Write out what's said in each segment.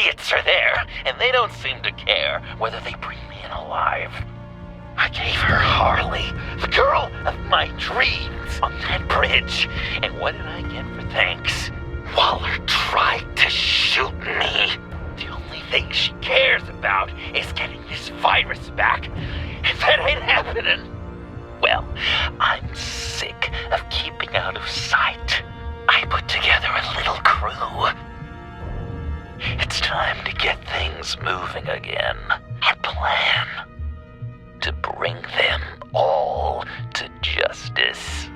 idiots are there, and they don't seem to care whether they bring me in alive. I gave her Harley, the girl of my dreams, on that bridge. And what did I get for thanks? Waller tried to shoot me. The only thing she cares about is getting this virus back. If that ain't happening, well, I'm sick of keeping out of sight. I put together a little crew. It's time to get things moving again. Our plan: to bring them all to justice.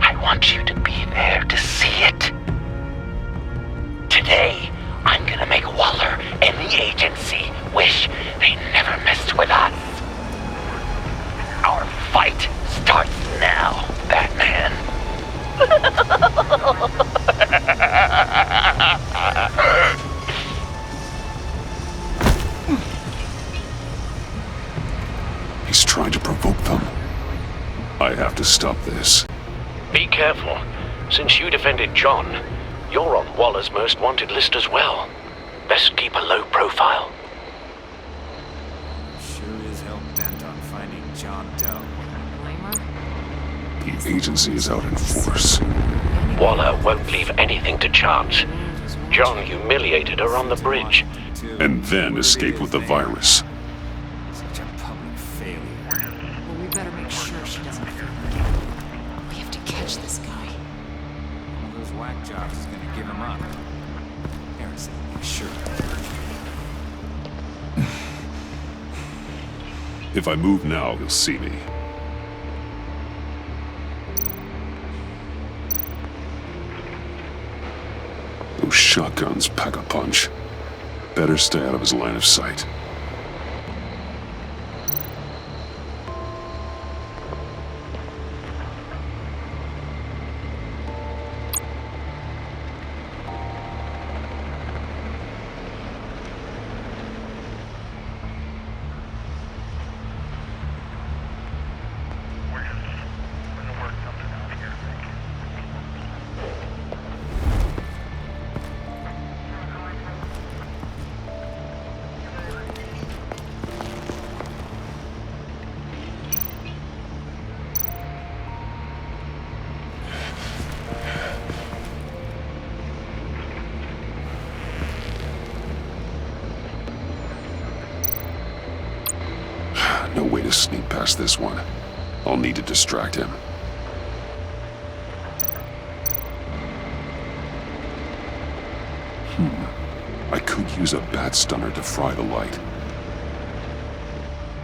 I want you to be there to see it. Today, I'm gonna make Waller and the agency wish they never messed with us. Our fight starts now, Batman. He's trying to provoke them. I have to stop this. Be careful. Since you defended John, you're on Waller's most wanted list as well. Best keep a low profile. Sure is hell bent on finding John Doe. The agency is out in force. Waller won't leave anything to chance. John humiliated her on the bridge. And then escape with the virus. Such a public failure. Well, we better make sure she doesn't feel We have to catch this guy. One of those whack jobs is gonna give him up. Harrison, sure. If I move now, he'll see me. Those shotguns pack a punch. Better stay out of his line of sight. No way to sneak past this one. I'll need to distract him. I could use a bat stunner to fry the light.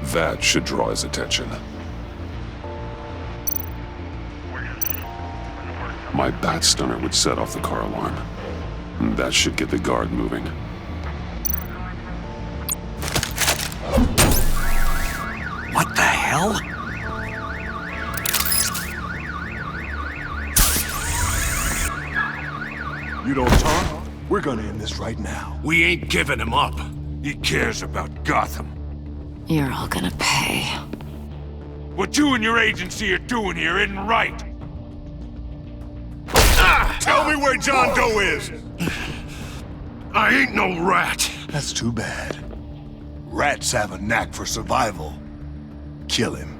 That should draw his attention. My bat stunner would set off the car alarm. That should get the guard moving. What the hell? You don't talk? We're gonna end this right now. We ain't giving him up. He cares about Gotham. You're all gonna pay. What you and your agency are doing here isn't right. Tell me where John Doe is! I ain't no rat. That's too bad. Rats have a knack for survival. Kill him.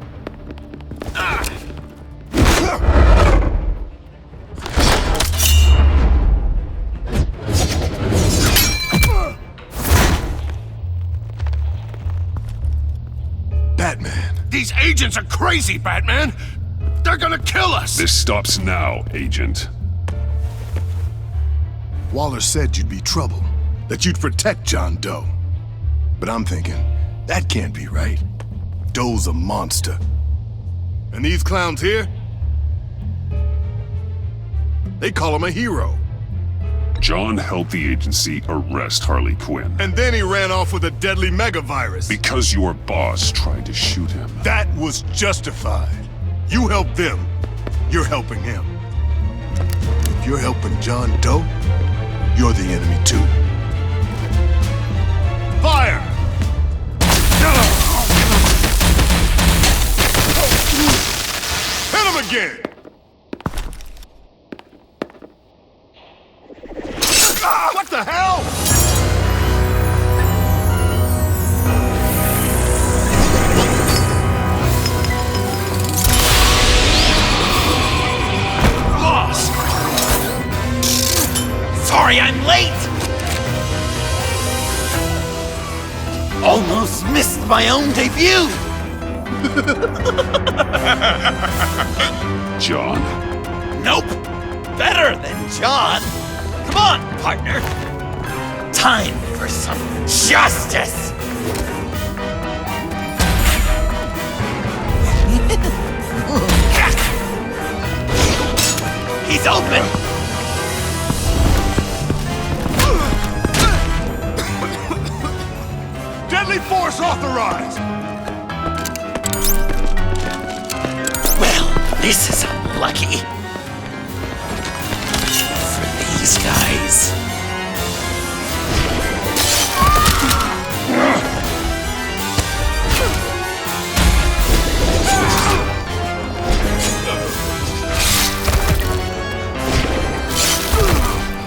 Batman. These agents are crazy, Batman. They're gonna kill us. This stops now, Agent. Waller said you'd be trouble, that you'd protect John Doe. But I'm thinking, that can't be right. Doe's a monster. And these clowns here? They call him a hero. John helped the agency arrest Harley Quinn. And then he ran off with a deadly megavirus. Because your boss tried to shoot him. That was justified. You helped them. You're helping him. If you're helping John Doe, you're the enemy too. Fire! Hit him again! sorry I'm late! Almost missed my own debut! John? Nope! Better than John! Come on, partner! Time for some justice! He's open! Deadly force authorized! Well, this is unlucky. For these guys.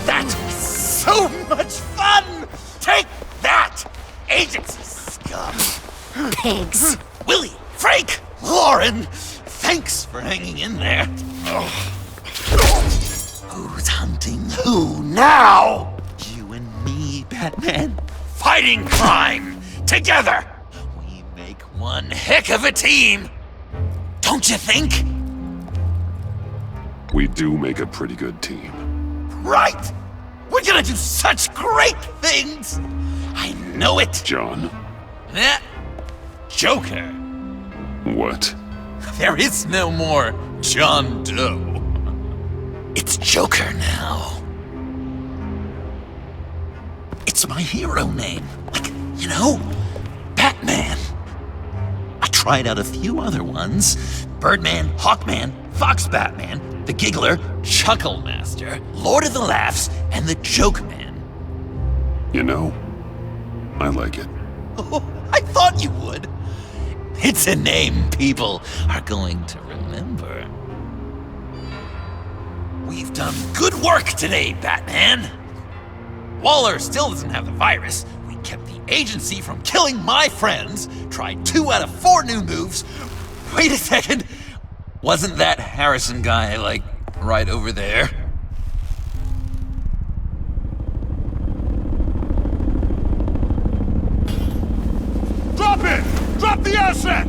That was so much fun! Take that, agency scum! Pigs. Willie, Frank, Lauren, thanks for hanging in there. Who's hunting who now? You and me, Batman. Fighting crime together. We make one heck of a team. Don't you think? We do make a pretty good team. Right. We're gonna do such great things. I know it. John? Eh? Joker. What? There is no more John Doe. It's Joker now. It's my hero name. Like, you know, Batman. I tried out a few other ones. Birdman, Hawkman, Fox Batman, the Giggler, Chuckle Master, Lord of the Laughs, and the Joke Man. You know, I like it. Oh, I thought you would. It's a name people are going to remember. We've done good work today, Batman. Waller still doesn't have the virus. We kept the agency from killing my friends, tried 2 out of 4 new moves. Wait a second. Wasn't that Harrison guy, like, right over there? Drop it! Drop the asset!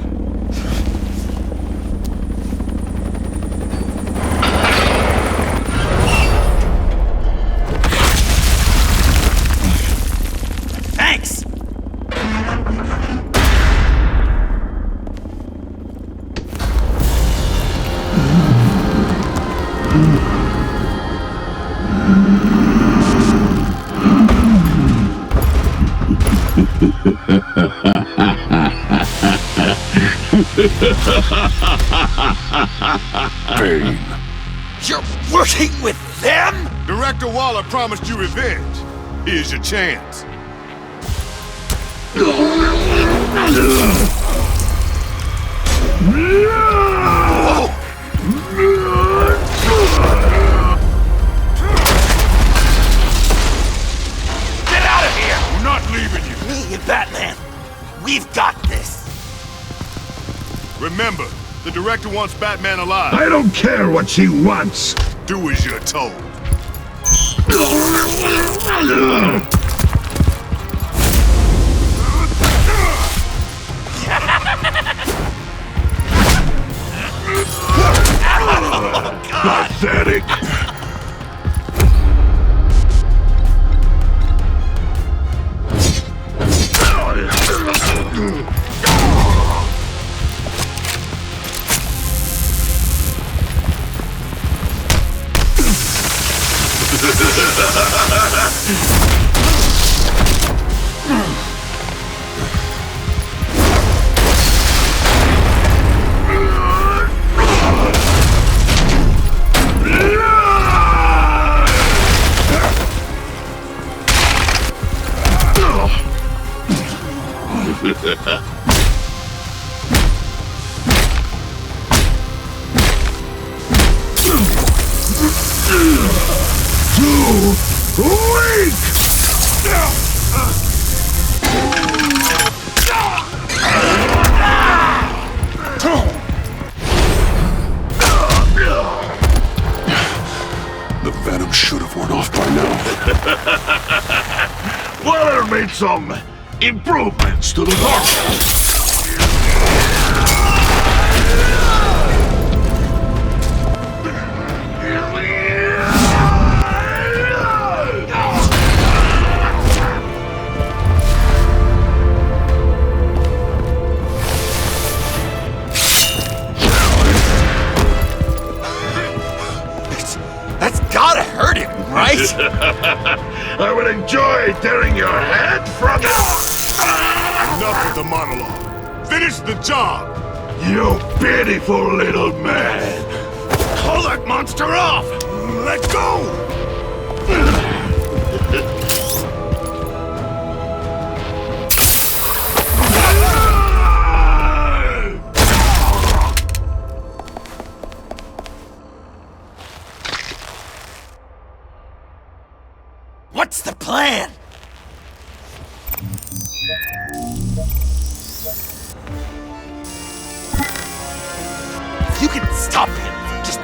Thanks! Bane. You're working with them? Director Waller promised you revenge. Here's your chance. Get out of here! We're not leaving you. Me and Batman, we've got this. Remember, the director wants Batman alive. I don't care what she wants. Do as you're told. Pathetic. The venom should have worn off by now. Waller made some improvements to the car. That's gotta hurt him, right? I would enjoy tearing your head from it. Enough with the monologue. Finish the job! You pitiful little man. Call that monster off. Let go. What's the plan? If you can stop him for just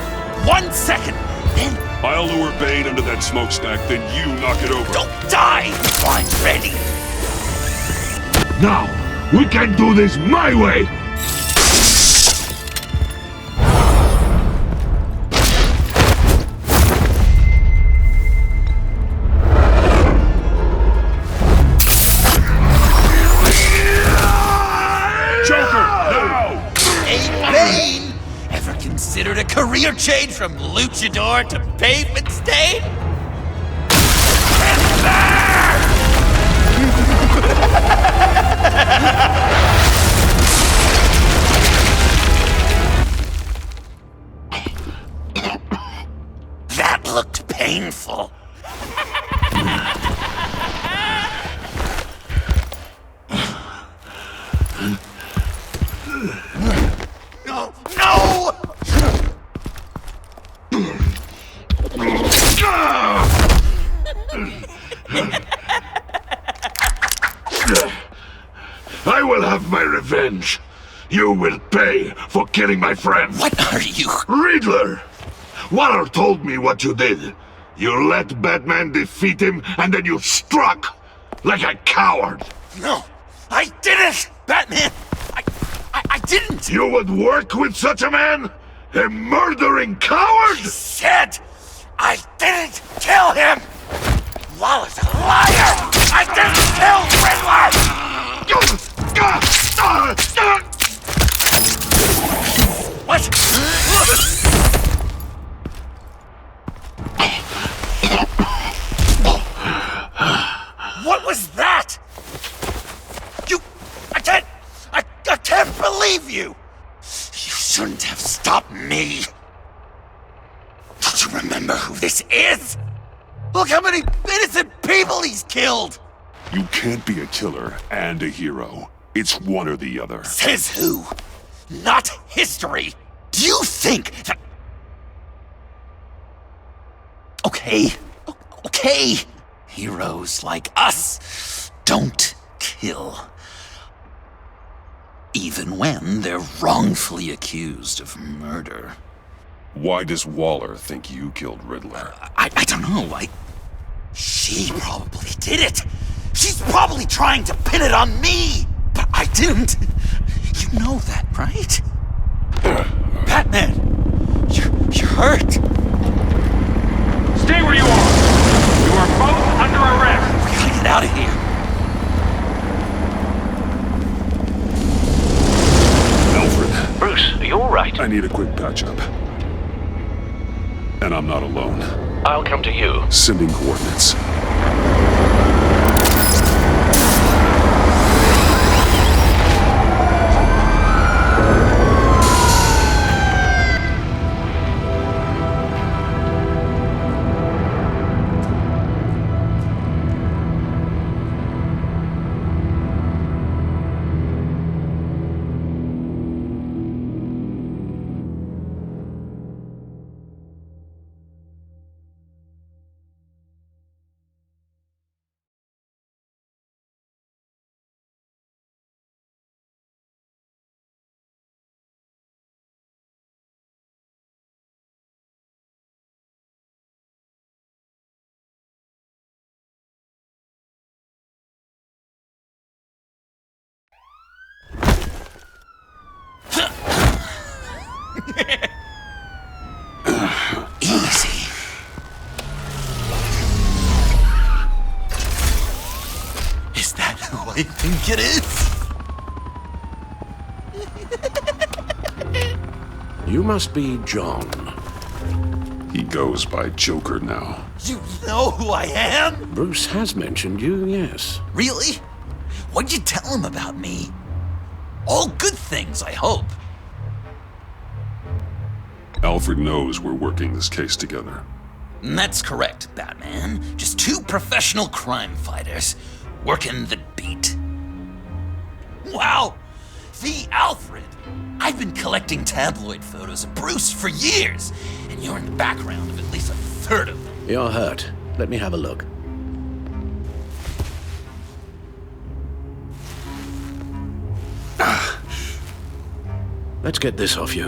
1 second, then I'll lure Bane under that smokestack, then you knock it over. don't die before I'm ready. Now, we can do this my way. Bane! Ever considered a career change from luchador to pavement stain? That looked painful. No! No! I will have my revenge. You will pay for killing my friend. What are you? Riddler! Waller told me what you did. You let Batman defeat him, and then you struck like a coward. No, I didn't! Batman! I didn't! You would work with such a man? A murdering coward? Said I didn't kill him! Waller's a liar! I didn't kill Riddler! What? What was that? I can't believe you! You shouldn't have stopped me! Don't you remember who this is? Look how many innocent people he's killed! You can't be a killer and a hero. It's one or the other. Says who? Not history! Do you think that... Okay. Okay. Heroes like us don't kill. Even when they're wrongfully accused of murder. Why does Waller think you killed Riddler? I don't know. She probably did it. She's probably trying to pin it on me. But I didn't. You know that, right? Batman, you're hurt. Stay where you are! You are both under arrest! We gotta get out of here. Alfred, Bruce, are you alright? I need a quick patch-up. And I'm not alone. I'll come to you. Sending coordinates. Easy. Is that who I think it is? You must be John. He goes by Joker now. You know who I am? Bruce has mentioned you, yes. Really? What'd you tell him about me? All good things, I hope. Alfred knows we're working this case together. That's correct, Batman. Just two professional crime fighters working the beat. Wow! The Alfred! I've been collecting tabloid photos of Bruce for years, and you're in the background of at least a third of them. You're hurt. Let me have a look. Let's get this off you.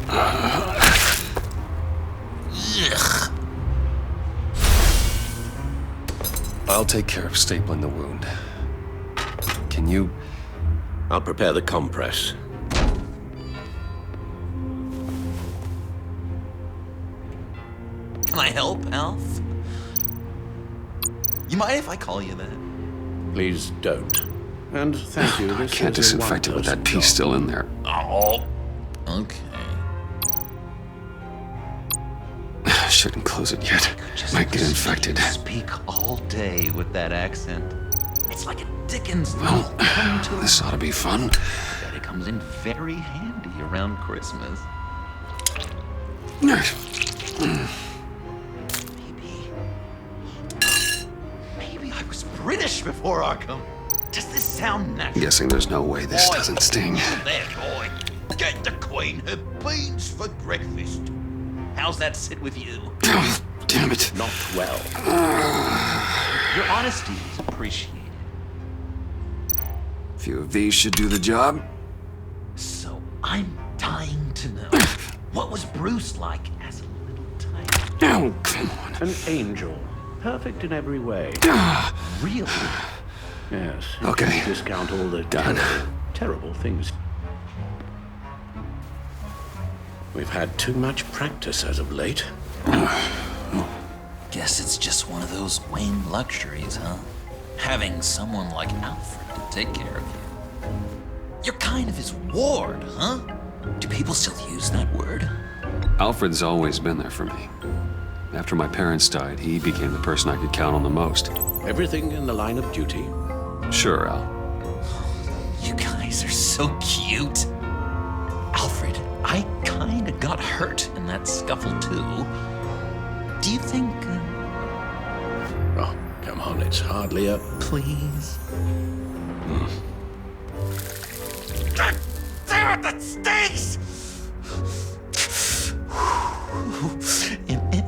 Ugh. I'll take care of stapling the wound. Can you... I'll prepare the compress. Can I help, Alf? You mind if I call you that? Please don't. And thank you. I This can't is a disinfect it with that one-person piece job. still in there. Oh. Okay. Shouldn't close it yet. Might get infected. Speak all day with that accent. It's like a Dickens Well, novel come to this ought to be fun. that it comes in very handy around Christmas. Maybe I was British before Arkham. Does this sound natural? Guessing there's no way this Boy, doesn't sting. There, boy. Get the Queen her beans for breakfast. How's that sit with you? Oh, damn it. Not well. Your honesty is appreciated. A few of these should do the job. So I'm dying to know, what was Bruce like as a little tiny? Oh, come on. An angel. Perfect in every way. Really? Yes. Okay. Discount all the Done. terrible things. We've had too much practice as of late. Guess it's just one of those Wayne luxuries, huh? Having someone like Alfred to take care of you. You're kind of his ward, huh? Do people still use that word? Alfred's always been there for me. After my parents died, he became the person I could count on the most. Everything in the line of duty. Sure, Al. You guys are so cute. Alfred, I kinda got hurt in that scuffle too. Do you think, Oh, come on, it's hardly a... please? Damn it, that stinks!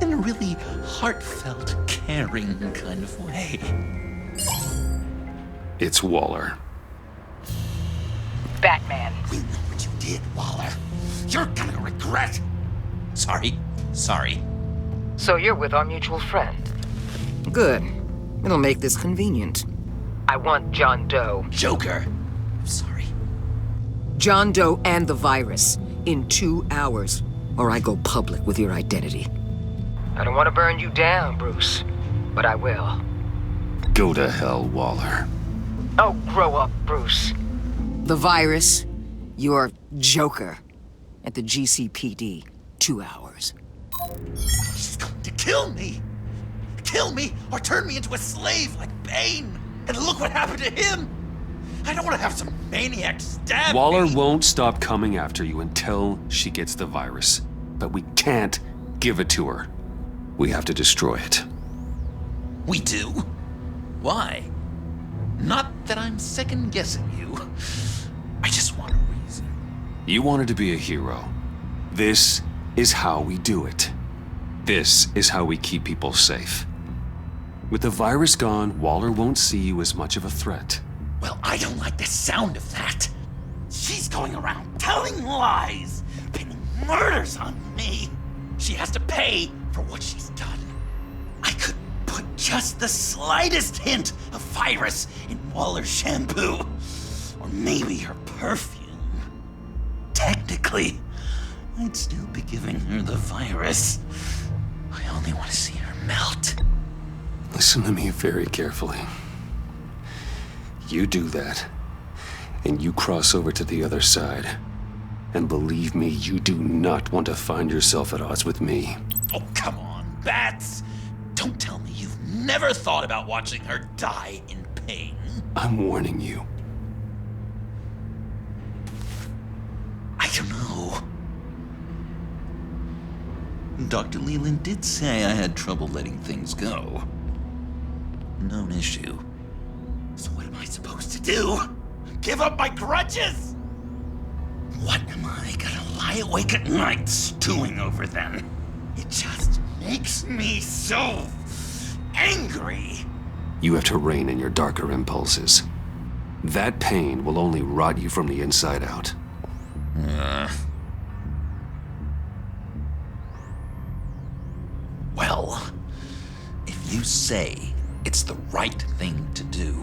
In a really heartfelt, caring kind of way. It's Waller. Batman. We know what you did, Waller. You're gonna regret. Sorry. So you're with our mutual friend. Good. It'll make this convenient. I want John Doe. Joker. I'm sorry. John Doe and the virus in 2 hours, or I go public with your identity. I don't want to burn you down, Bruce, but I will. Go to hell, Waller. Oh, grow up, Bruce. The virus, your Joker, at the GCPD, 2 hours. She's going to kill me. Kill me or turn me into a slave like Bane. And look what happened to him. I don't want to have some maniac stab Waller me. won't stop coming after you until she gets the virus. But we can't give it to her. We have to destroy it. We do? Why? Not that I'm second-guessing you. I just want a reason. You wanted to be a hero. This is how we do it. This is how we keep people safe. With the virus gone, Waller won't see you as much of a threat. Well, I don't like the sound of that. She's going around telling lies, pinning murders on me. She has to pay for what she's done. I could put just the slightest hint of virus in Waller's shampoo. Or maybe her perfume. Technically, I'd still be giving her the virus. I only want to see her melt. Listen to me very carefully. You do that, and you cross over to the other side. And believe me, you do not want to find yourself at odds with me. Oh, come on, Bats! Don't tell me you've never thought about watching her die in pain. I'm warning you. I don't know. Dr. Leland did say I had trouble letting things go. Known issue. So what am I supposed to do? Give up my grudges? What am I gonna lie awake at night stewing over then? It just makes me so angry. You have to rein in your darker impulses. That pain will only rot you from the inside out. Well, if you say it's the right thing to do,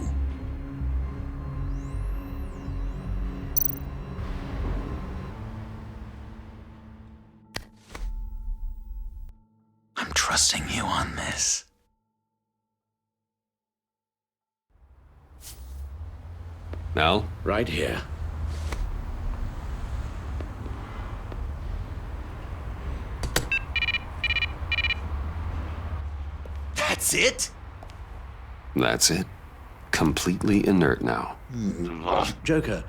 I'm trusting you on this. Al? Right here. That's it? That's it. Completely inert now. Joker,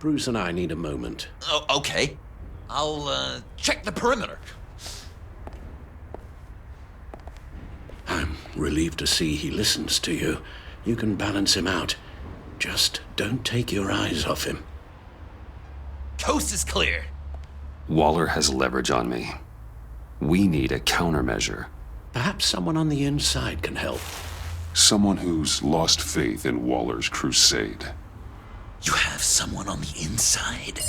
Bruce and I need a moment. Oh, okay. I'll check the perimeter. I'm relieved to see he listens to you. You can balance him out. Just don't take your eyes off him. Coast is clear. Waller has leverage on me. We need a countermeasure. Perhaps someone on the inside can help. Someone who's lost faith in Waller's crusade. You have someone on the inside?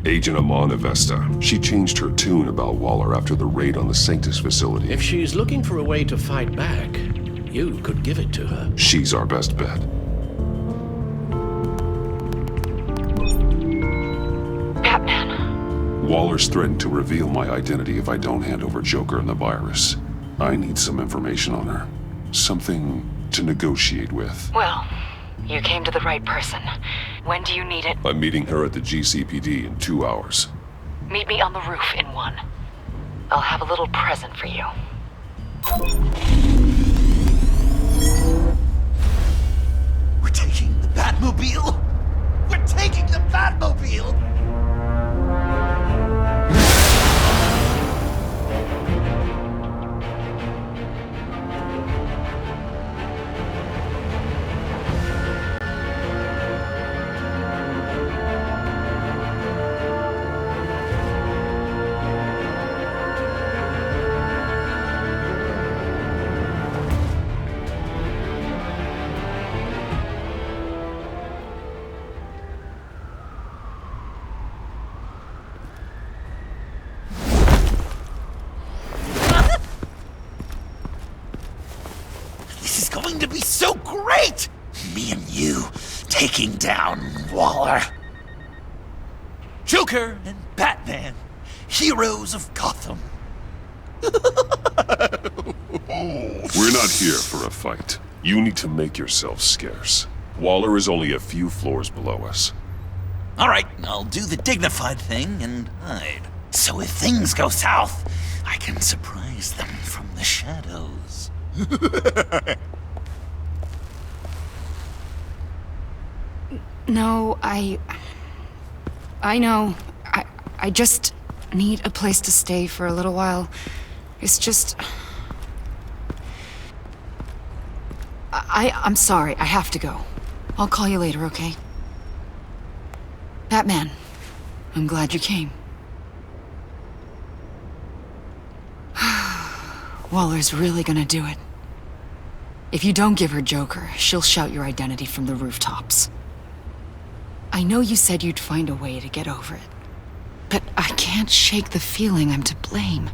Agent Amana Vesta. She changed her tune about Waller after the raid on the Sanctus facility. If she's looking for a way to fight back, you could give it to her. She's our best bet. Batman. Waller's threatened to reveal my identity if I don't hand over Joker and the virus. I need some information on her. Something to negotiate with. Well, you came to the right person. When do you need it? I'm meeting her at the GCPD in 2 hours. Meet me on the roof in 1. I'll have a little present for you. We're taking the Batmobile? We're taking the Batmobile! This is going to be so great! Me and you taking down Waller. Joker and Batman, heroes of Gotham. We're not here for a fight. You need to make yourself scarce. Waller is only a few floors below us. All right, I'll do the dignified thing and hide. So if things go south, I can surprise them from the shadows. No, I know. I just need a place to stay for a little while. It's just... I'm sorry, I have to go. I'll call you later, okay? Batman, I'm glad you came. Waller's really gonna do it. If you don't give her Joker, she'll shout your identity from the rooftops. I know you said you'd find a way to get over it, but I can't shake the feeling I'm to blame.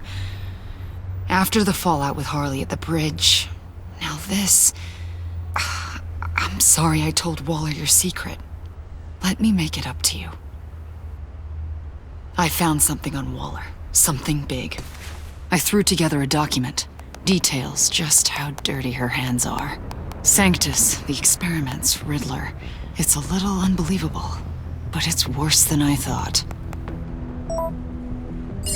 After the fallout with Harley at the bridge, now this... I'm sorry I told Waller your secret. Let me make it up to you. I found something on Waller. Something big. I threw together a document. Details just how dirty her hands are. Sanctus, the experiments, Riddler. It's a little unbelievable, but it's worse than I thought.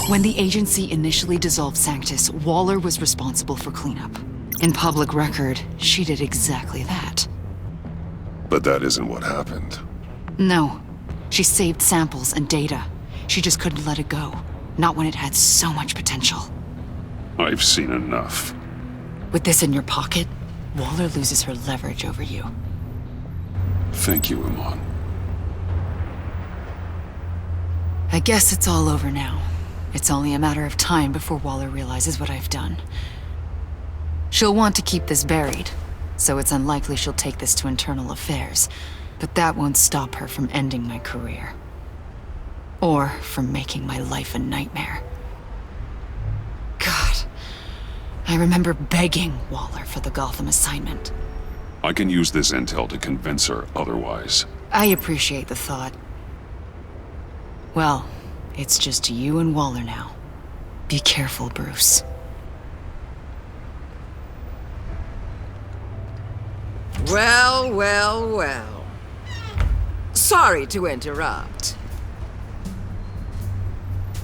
When the agency initially dissolved Sanctus, Waller was responsible for cleanup. In public record, she did exactly that. But that isn't what happened. No. She saved samples and data. She just couldn't let it go. Not when it had so much potential. I've seen enough. With this in your pocket, Waller loses her leverage over you. Thank you, Iman. I guess it's all over now. It's only a matter of time before Waller realizes what I've done. She'll want to keep this buried, so it's unlikely she'll take this to internal affairs. But that won't stop her from ending my career. Or from making my life a nightmare. God, I remember begging Waller for the Gotham assignment. I can use this intel to convince her otherwise. I appreciate the thought. Well, it's just you and Waller now. Be careful, Bruce. Well, well, well. Sorry to interrupt.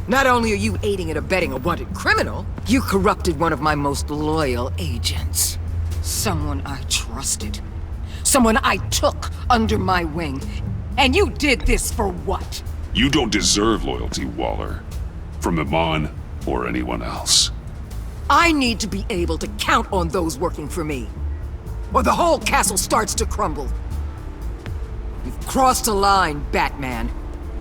Not only are you aiding and abetting a wanted criminal, you corrupted one of my most loyal agents. Someone I trusted. Someone I took under my wing. And you did this for what? You don't deserve loyalty, Waller. From Iman or anyone else. I need to be able to count on those working for me. Or the whole castle starts to crumble. You've crossed a line, Batman.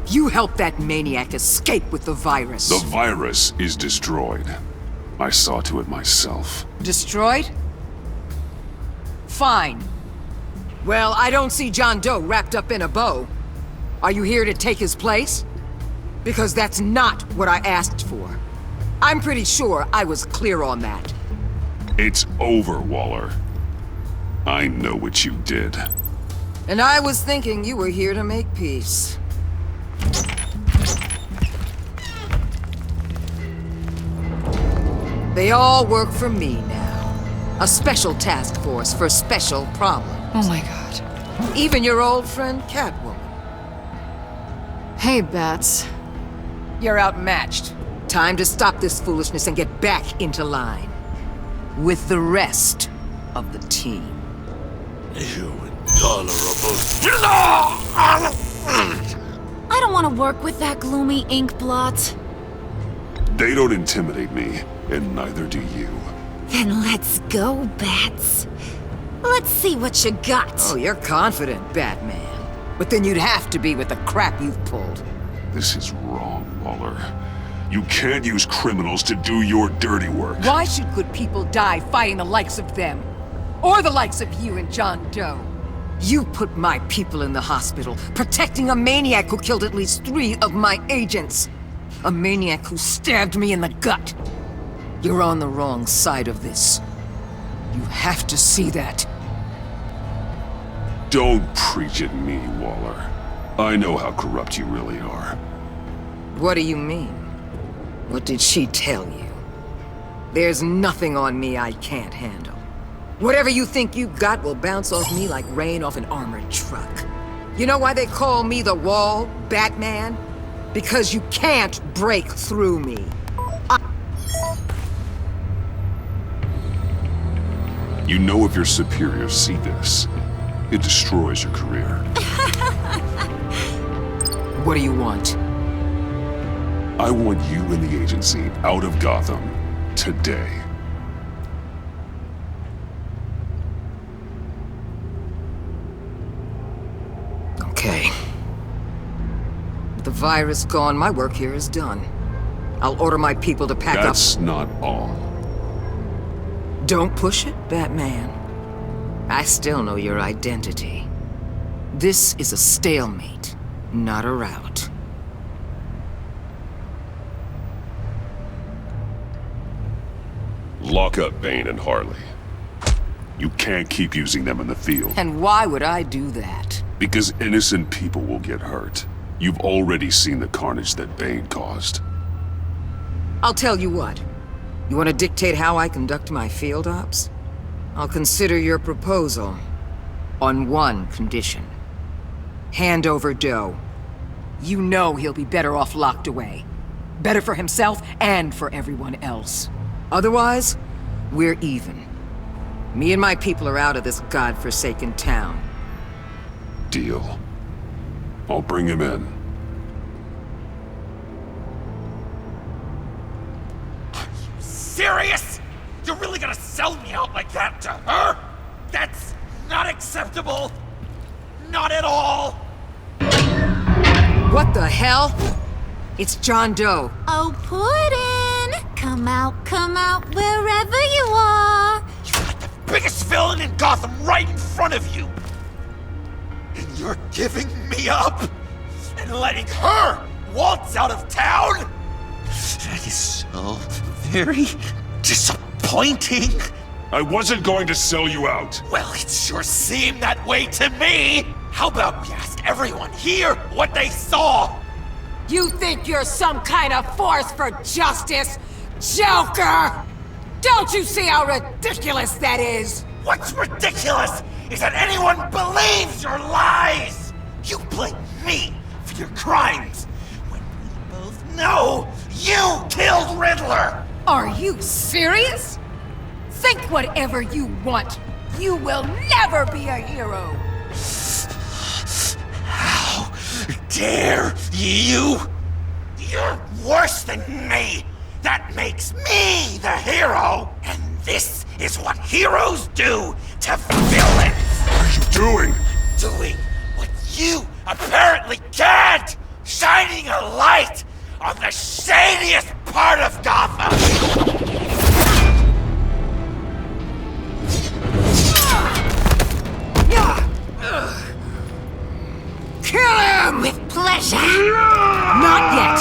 You helped that maniac escape with the virus. The virus is destroyed. I saw to it myself. Destroyed? Fine. Well, I don't see John Doe wrapped up in a bow. Are you here to take his place? Because that's not what I asked for. I'm pretty sure I was clear on that. It's over, Waller. I know what you did. And I was thinking you were here to make peace. They all work for me now. A special task force for special problems. Oh my God. Even your old friend Catwoman. Hey, Bats. You're outmatched. Time to stop this foolishness and get back into line. With the rest of the team. You intolerable... I don't want to work with that gloomy ink blot. They don't intimidate me, and neither do you. Then let's go, Bats. Let's see what you got. Oh, you're confident, Batman. But then you'd have to be with the crap you've pulled. This is wrong, Waller. You can't use criminals to do your dirty work. Why should good people die fighting the likes of them? Or the likes of you and John Doe? You put my people in the hospital, protecting a maniac who killed at least 3 of my agents. A maniac who stabbed me in the gut. You're on the wrong side of this. You have to see that. Don't preach at me, Waller. I know how corrupt you really are. What do you mean? What did she tell you? There's nothing on me I can't handle. Whatever you think you got will bounce off me like rain off an armored truck. You know why they call me the Wall, Batman? Because you can't break through me. You know if your superiors see this, it destroys your career. What do you want? I want you and the agency out of Gotham today. Okay. With the virus gone, my work here is done. I'll order my people to pack up. That's not all. Don't push it, Batman. I still know your identity. This is a stalemate, not a rout. Lock up Bane and Harley. You can't keep using them in the field. And why would I do that? Because innocent people will get hurt. You've already seen the carnage that Bane caused. I'll tell you what. You want to dictate how I conduct my field ops? I'll consider your proposal. On one condition. Hand over Doe. You know he'll be better off locked away. Better for himself and for everyone else. Otherwise, we're even. Me and my people are out of this godforsaken town. Deal. I'll bring him in. Serious? You're really gonna sell me out like that to her? That's not acceptable. Not at all. What the hell? It's John Doe. Oh, Puddin'! Come out, wherever you are. You're like the biggest villain in Gotham right in front of you. And you're giving me up and letting her waltz out of town? That is so very disappointing. I wasn't going to sell you out. Well, it sure seemed that way to me. How about we ask everyone here what they saw? You think you're some kind of force for justice, Joker? Don't you see how ridiculous that is? What's ridiculous is that anyone believes your lies. You blame me for your crimes when we both know you killed Riddler. Are you serious? Think whatever you want. You will never be a hero. How dare you? You're worse than me. That makes me the hero. And this is what heroes do to villains. What are you doing? Doing what you apparently can't. Shining a light on the shadiest part of Gotham. Kill him! With pleasure. Not yet.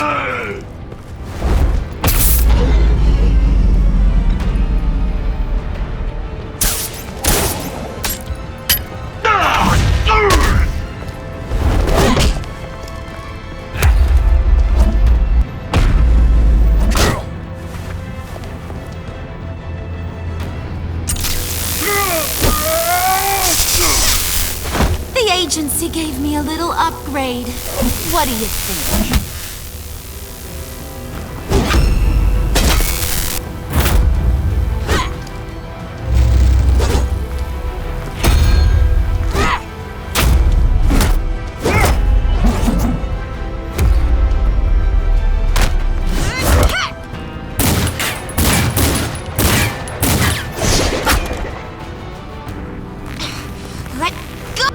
The agency gave me a little upgrade. What do you think? Let go!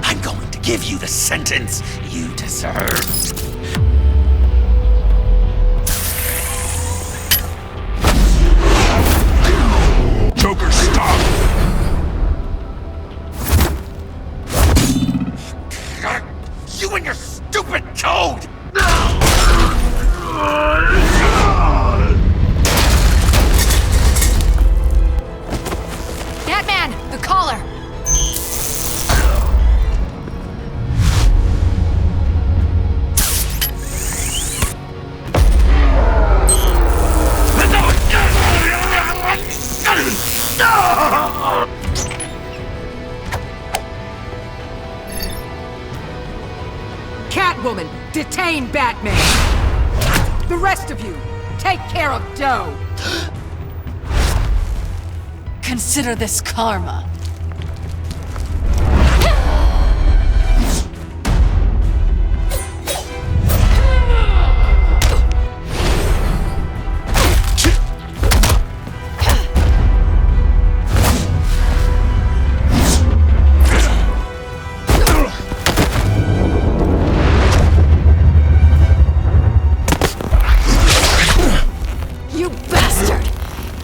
I'm going to give you the sentence you deserve. Joker, stop! You and your stupid code! Batman, the collar! Catwoman, detain Batman. The rest of you, take care of Doe. Consider this karma.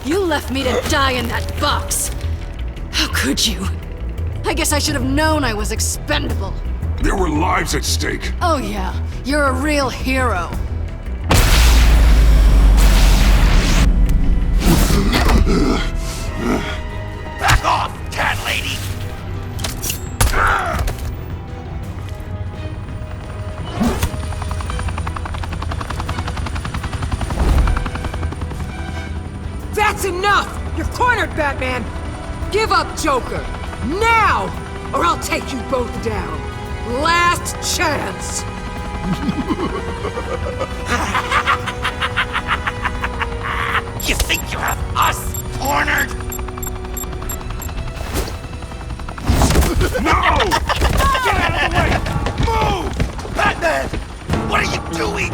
You left me to die in that box. How could you? I guess I should have known I was expendable. There were lives at stake. Oh yeah, you're a real hero. Back off, cat lady! That's enough! You're cornered, Batman! Give up, Joker! Now! Or I'll take you both down. Last chance! You think you have us cornered? No! Get out of the way! Move! Batman! What are you doing?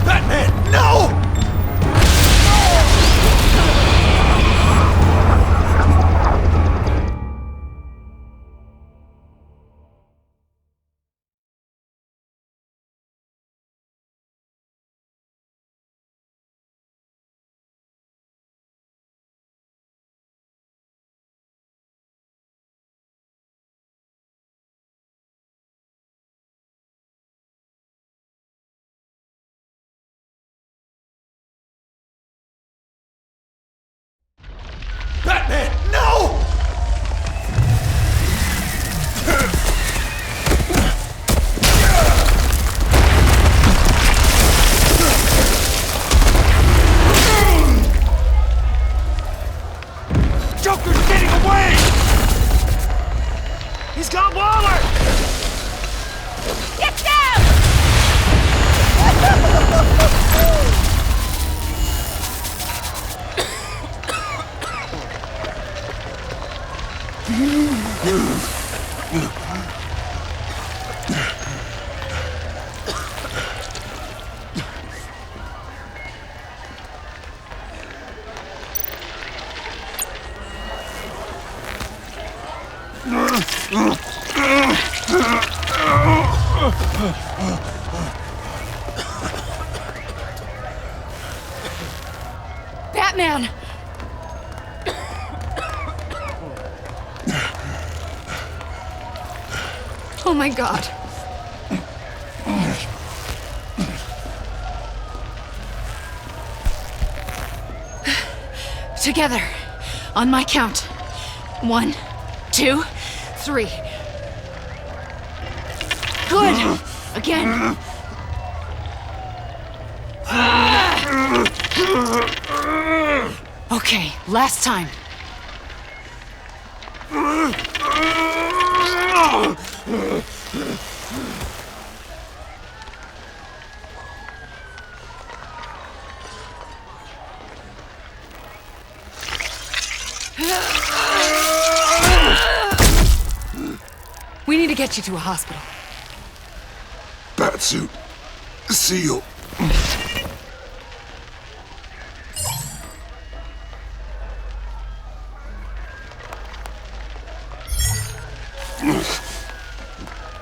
Batman, no! Batman, no! Joker's getting away! He's got Waller! Get down! Batman! Oh my God. Together, on my count. 1, 2, 3. Good! Again. Okay, last time. We need to get you to a hospital. Batsuit. Seal.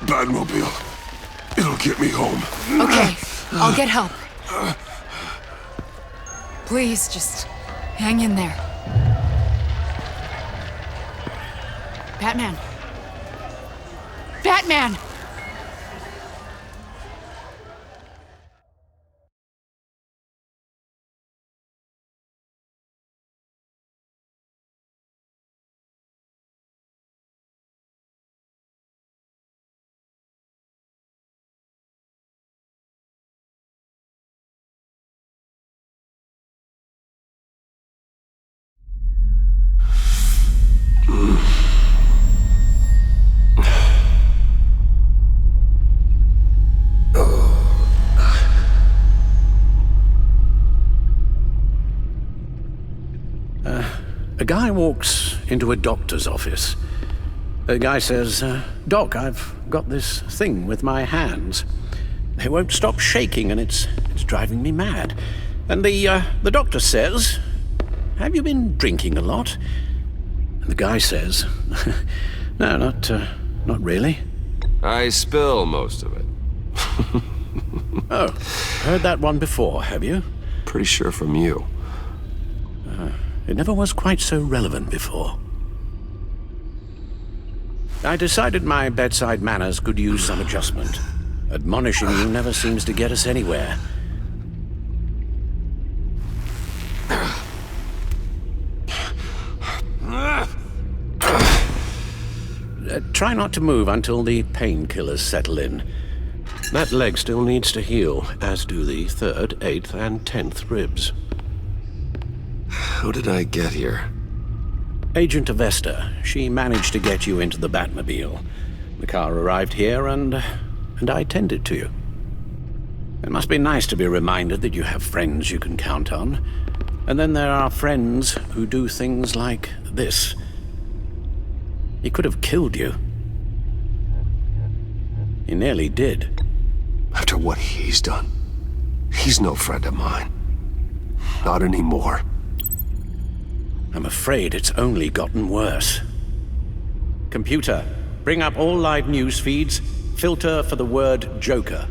Batmobile. It'll get me home. Okay, I'll get help. Please, just hang in there. Batman. Batman! A guy walks into a doctor's office. The guy says, Doc, I've got this thing with my hands. They won't stop shaking and it's driving me mad. And the doctor says, have you been drinking a lot? And the guy says, no, not really. I spill most of it. Oh, heard that one before, have you? Pretty sure from you. It never was quite so relevant before. I decided my bedside manners could use some adjustment. Admonishing you never seems to get us anywhere. Try not to move until the painkillers settle in. That leg still needs to heal, as do the 3rd, 8th, and 10th ribs. How did I get here? Agent Avesta, she managed to get you into the Batmobile. The car arrived here, and I tended to you. It must be nice to be reminded that you have friends you can count on. And then there are friends who do things like this. He could have killed you. He nearly did. After what he's done, he's no friend of mine. Not anymore. I'm afraid it's only gotten worse. Computer, bring up all live news feeds. Filter for the word Joker.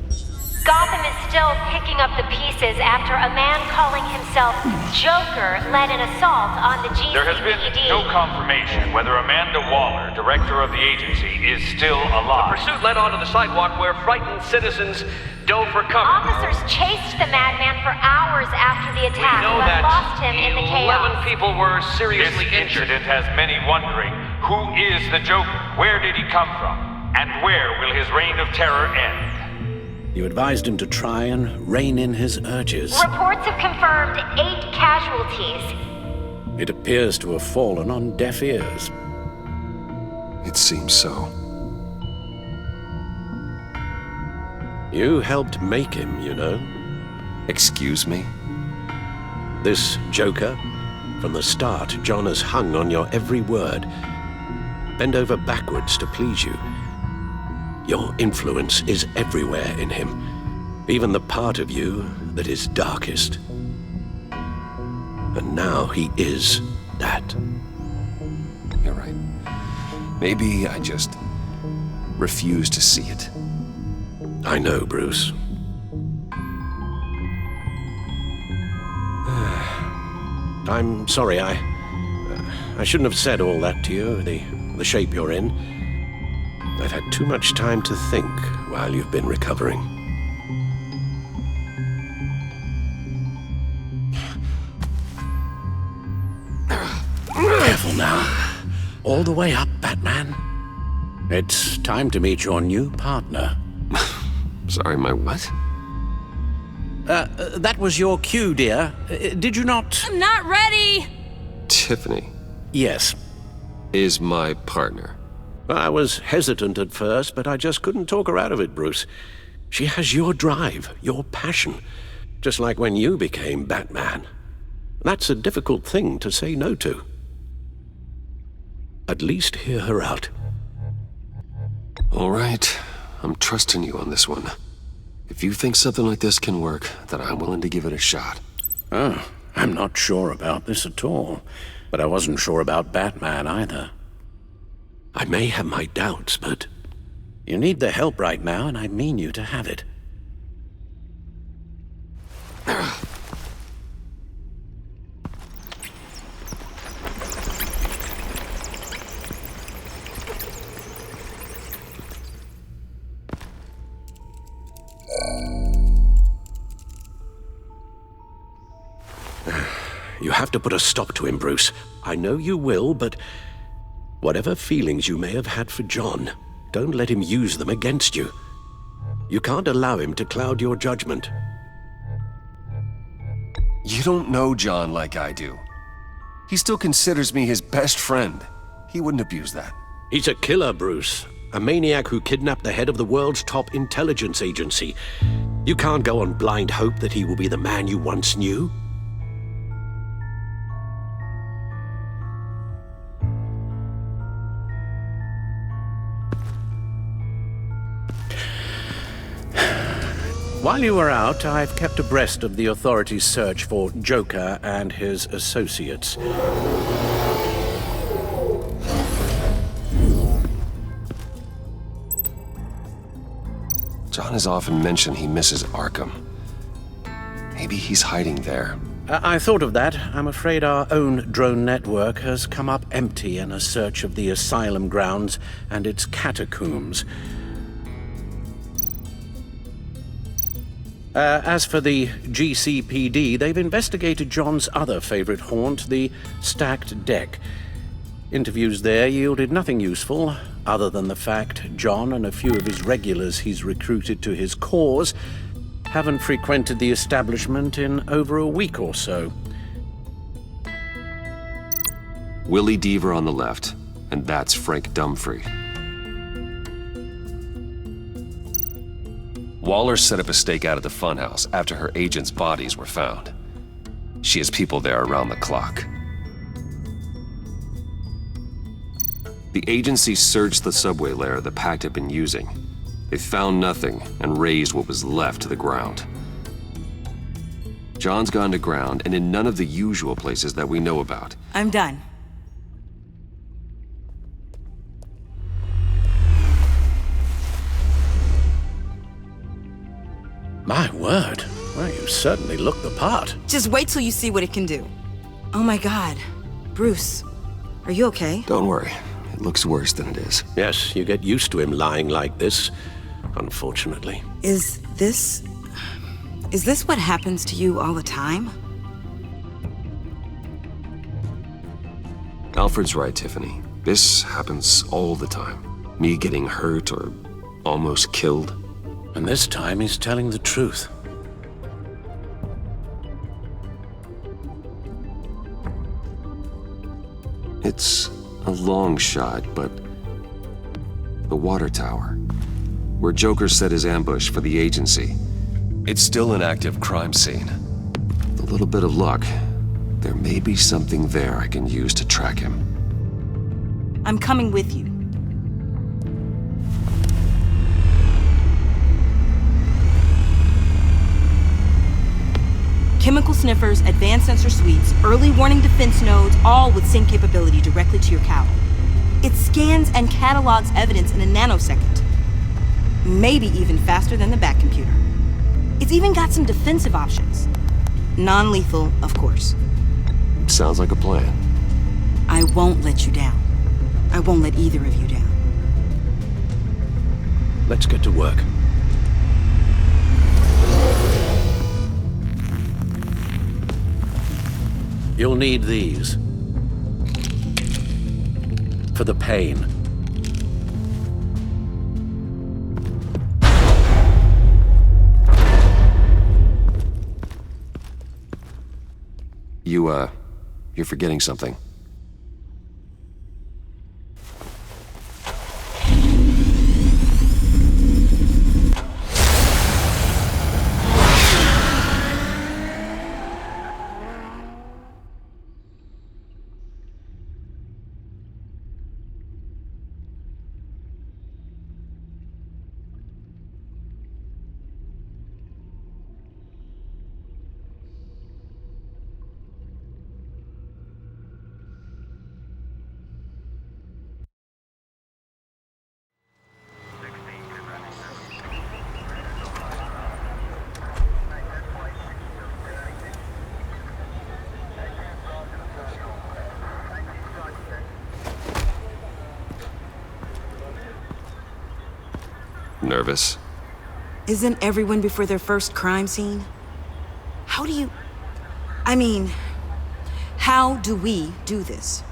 Gotham is still picking up the pieces after a man calling himself Joker led an assault on the GCPD. There has been no confirmation whether Amanda Waller, director of the agency, is still alive. The pursuit led onto the sidewalk where frightened citizens dove for cover. Officers chased the madman for hours after the attack, We know but that lost him in the 11 chaos. people were seriously This injured. incident has many wondering, who is the Joker? Where did he come from? And where will his reign of terror end? You advised him to try and rein in his urges. Reports have confirmed 8 casualties. It appears to have fallen on deaf ears. It seems so. You helped make him, you know. Excuse me? This Joker, from the start, John has hung on your every word. Bend over backwards to please you. Your influence is everywhere in him, even the part of you that is darkest. And now he is that. You're right. Maybe I just refuse to see it. I know, Bruce. I'm sorry, I shouldn't have said all that to you, the shape you're in. I've had too much time to think while you've been recovering. Careful now. All the way up, Batman. It's time to meet your new partner. Sorry, my what? That was your cue, dear. Did you not? I'm not ready! Tiffany Yes. is my partner. I was hesitant at first, but I just couldn't talk her out of it, Bruce. She has your drive, your passion, just like when you became Batman. That's a difficult thing to say no to. At least hear her out. All right, I'm trusting you on this one. If you think something like this can work, then I'm willing to give it a shot. Oh, I'm not sure about this at all. But I wasn't sure about Batman either. I may have my doubts, but you need the help right now, and I mean you to have it. You have to put a stop to him, Bruce. I know you will, but whatever feelings you may have had for John, don't let him use them against you. You can't allow him to cloud your judgment. You don't know John like I do. He still considers me his best friend. He wouldn't abuse that. He's a killer, Bruce. A maniac who kidnapped the head of the world's top intelligence agency. You can't go on blind hope that he will be the man you once knew. While you were out, I've kept abreast of the authorities' search for Joker and his associates. John has often mentioned he misses Arkham. Maybe he's hiding there. I thought of that. I'm afraid our own drone network has come up empty in a search of the asylum grounds and its catacombs. As for the GCPD, they've investigated John's other favorite haunt, the stacked deck. Interviews there yielded nothing useful, other than the fact John and a few of his regulars he's recruited to his cause haven't frequented the establishment in over a week or so. Willie Deaver on the left, and that's Frank Dumfrey. Waller set up a stakeout at the funhouse after her agents' bodies were found. She has people there around the clock. The agency searched the subway layer the Pact had been using. They found nothing and razed what was left to the ground. John's gone to ground and in none of the usual places that we know about. I'm done. My word. Well, you certainly look the part. Just wait till you see what it can do. Oh my God. Bruce, are you okay? Don't worry. It looks worse than it is. Yes, you get used to him lying like this, unfortunately. Is this what happens to you all the time? Alfred's right, Tiffany. This happens all the time. Me getting hurt or almost killed. And this time he's telling the truth. It's a long shot, but the water tower, where Joker set his ambush for the agency, it's still an active crime scene. With a little bit of luck, there may be something there I can use to track him. I'm coming with you. Chemical sniffers, advanced sensor suites, early warning defense nodes, all with sync capability directly to your cowl. It scans and catalogs evidence in a nanosecond. Maybe even faster than the Bat computer. It's even got some defensive options. Non-lethal, of course. Sounds like a plan. I won't let you down. I won't let either of you down. Let's get to work. You'll need these. For the pain. You're forgetting something. Nervous? Isn't everyone before their first crime scene? How do we do this?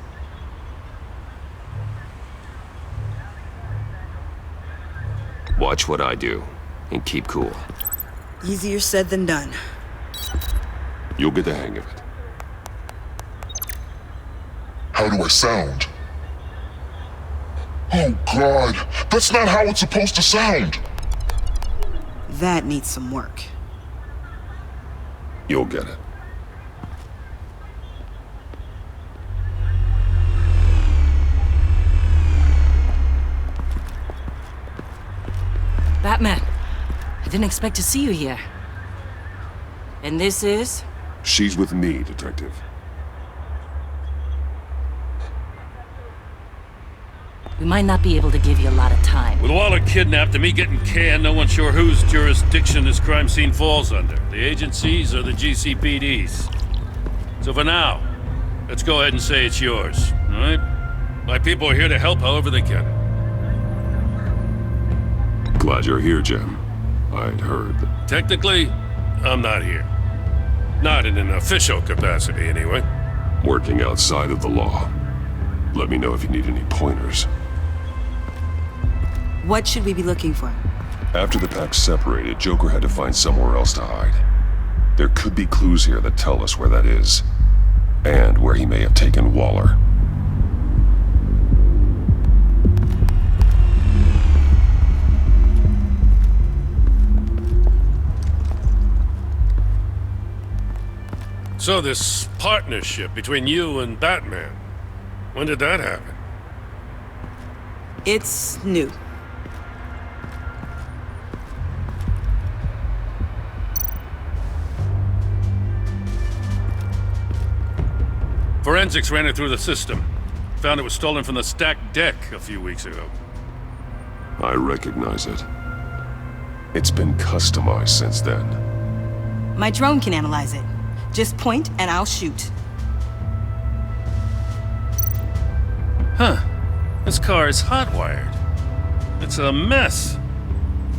Watch what I do, and keep cool. Easier said than done. You'll get the hang of it. How do I sound? Oh God, that's not how it's supposed to sound! That needs some work. You'll get it. Batman, Didn't expect to see you here. And this is? She's with me, Detective. We might not be able to give you a lot of time. With Waller kidnapped and me getting canned, no one's sure whose jurisdiction this crime scene falls under. The agencies or the GCPD's. So for now, let's go ahead and say it's yours, all right? My people are here to help however they can. Glad you're here, Jim. I'd heard that... Technically, I'm not here. Not in an official capacity, anyway. Working outside of the law. Let me know if you need any pointers. What should we be looking for? After the pack separated, Joker had to find somewhere else to hide. There could be clues here that tell us where that is, and where he may have taken Waller. So this partnership between you and Batman, when did that happen? It's new. Forensics ran it through the system. Found it was stolen from the stacked deck a few weeks ago. I recognize it. It's been customized since then. My drone can analyze it. Just point and I'll shoot. Huh. This car is hot-wired. It's a mess.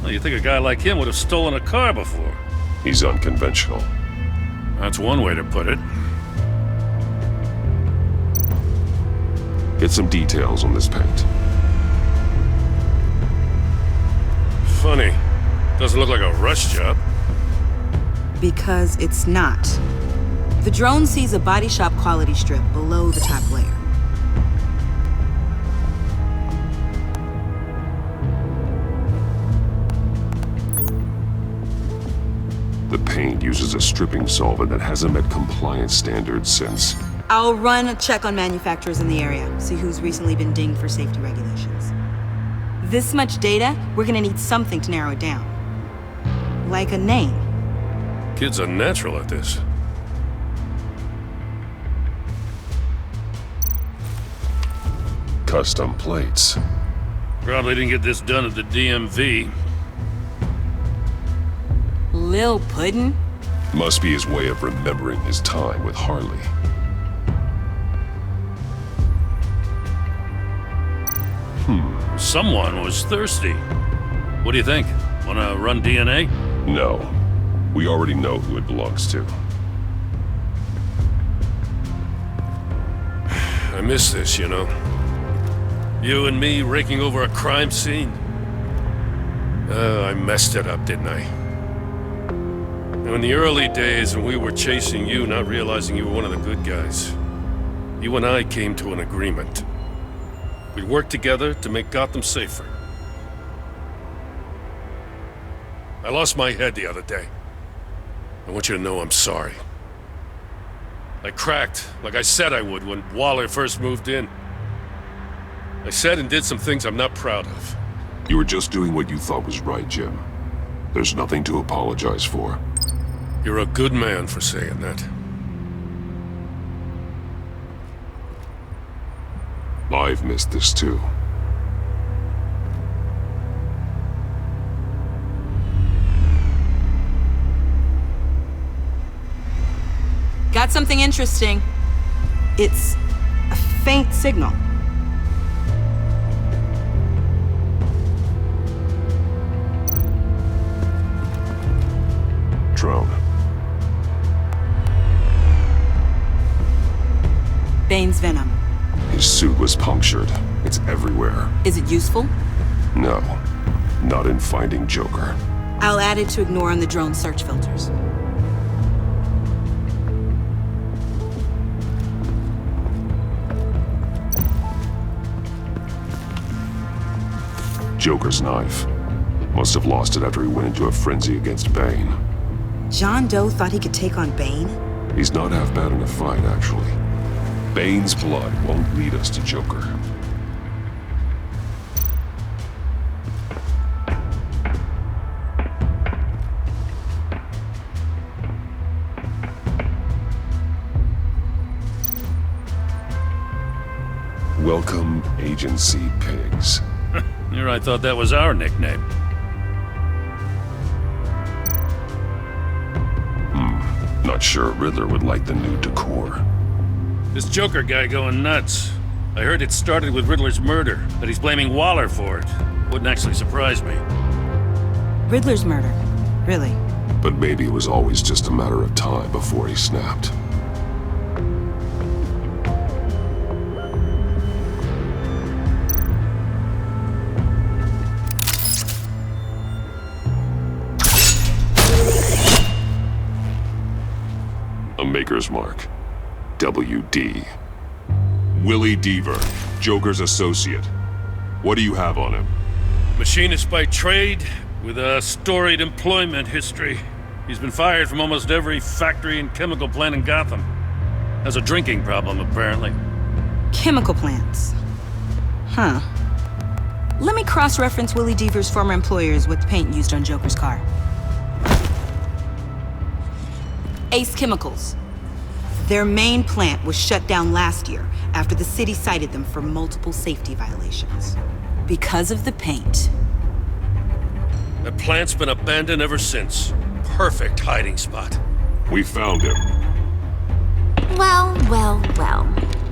Well, you'd think a guy like him would have stolen a car before. He's unconventional. That's one way to put it. Get some details on this paint. Funny. Doesn't look like a rush job. Because it's not. The drone sees a body shop quality strip below the top layer. The paint uses a stripping solvent that hasn't met compliance standards since... I'll run a check on manufacturers in the area, see who's recently been dinged for safety regulations. This much data, we're gonna need something to narrow it down. Like a name. Kid's a natural at this. Custom plates. Probably didn't get this done at the DMV. Lil Puddin'? Must be his way of remembering his time with Harley. Someone was thirsty. What do you think? Wanna run DNA? No. We already know who it belongs to. I miss this, you know. You and me raking over a crime scene. I messed it up, didn't I? In the early days when we were chasing you, not realizing you were one of the good guys, you and I came to an agreement. We'd work together to make Gotham safer. I lost my head the other day. I want you to know I'm sorry. I cracked, like I said I would when Waller first moved in. I said and did some things I'm not proud of. You were just doing what you thought was right, Jim. There's nothing to apologize for. You're a good man for saying that. I've missed this too. Got something interesting. It's a faint signal. Drone. Bane's venom. His suit was punctured. It's everywhere. Is it useful? No. Not in finding Joker. I'll add it to ignore on the drone search filters. Joker's knife. Must have lost it after he went into a frenzy against Bane. John Doe thought he could take on Bane? He's not half bad in a fight, actually. Bane's blood won't lead us to Joker. Welcome, Agency Pigs. Here I thought that was our nickname. Not sure Riddler would like the new decor. This Joker guy going nuts. I heard it started with Riddler's murder, but he's blaming Waller for it. Wouldn't actually surprise me. Riddler's murder? Really? But maybe it was always just a matter of time before he snapped. A Maker's Mark. WD. Willie Deaver, Joker's associate. What do you have on him? Machinist by trade, with a storied employment history. He's been fired from almost every factory and chemical plant in Gotham. Has a drinking problem, apparently. Chemical plants. Huh. Let me cross-reference Willie Deaver's former employers with the paint used on Joker's car. Ace Chemicals. Their main plant was shut down last year after the city cited them for multiple safety violations. Because of the paint. The plant's been abandoned ever since. Perfect hiding spot. We found him. Well, well, well.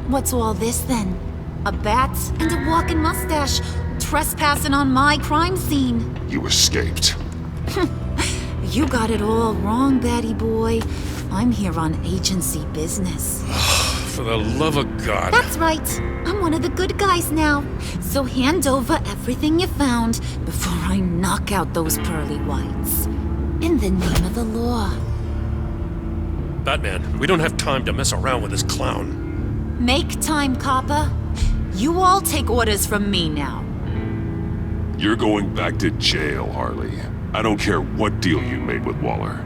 What's all this then? A bat and a walking mustache trespassing on my crime scene. You escaped. You got it all wrong, Batty boy. I'm here on agency business. For the love of God. That's right. I'm one of the good guys now. So hand over everything you found before I knock out those pearly whites. In the name of the law. Batman, we don't have time to mess around with this clown. Make time, copper. You all take orders from me now. You're going back to jail, Harley. I don't care what deal you made with Waller.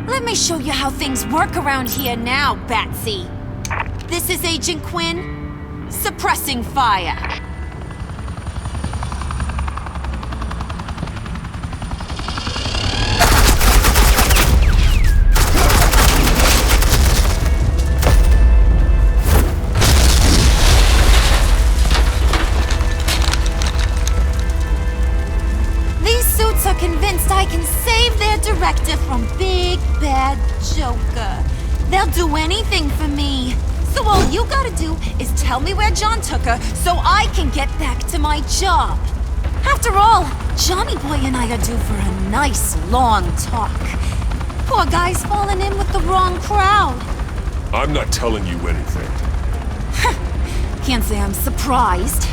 Let me show you how things work around here now, Batsy. This is Agent Quinn, suppressing fire. These suits are convinced I can save their director from Big Bad Joker. They'll do anything for me. So all you gotta do is tell me where John took her so I can get back to my job. After all, Johnny Boy and I are due for a nice long talk. Poor guy's fallen in with the wrong crowd. I'm not telling you anything. Can't say I'm surprised.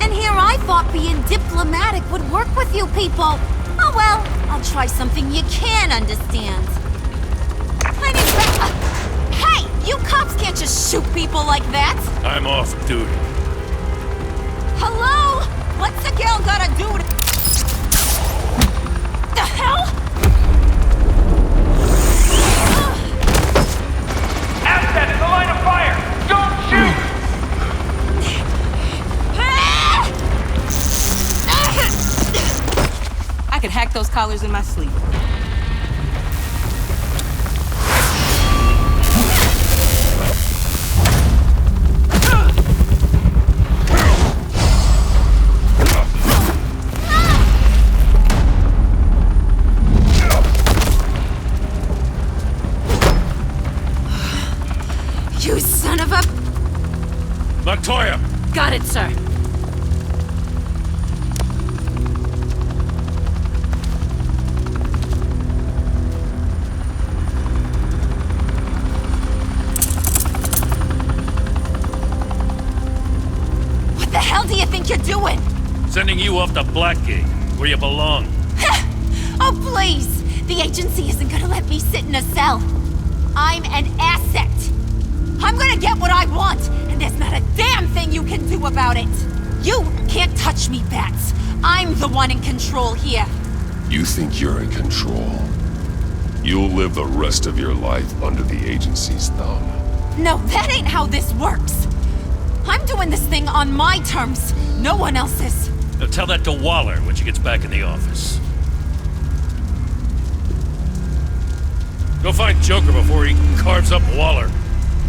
And here I thought being diplomatic would work with you people. Oh well, I'll try something you can understand. Hey! You cops can't just shoot people like that! I'm off duty. Hello? What's a girl gotta do to... The hell? Asset in the line of fire! Don't shoot! I could hack those collars in my sleep. You son of a... Montoya! Got it, sir. What the hell do you think you're doing? Sending you off to Blackgate, where you belong. Oh, please! The agency isn't gonna let me sit in a cell. I'm an asset. I'm gonna get what I want, and there's not a damn thing you can do about it. You can't touch me, Bats. I'm the one in control here. You think you're in control? You'll live the rest of your life under the agency's thumb. No, that ain't how this works. I'm doing this thing on my terms, no one else's. Now tell that to Waller when she gets back in the office. Go find Joker before he carves up Waller.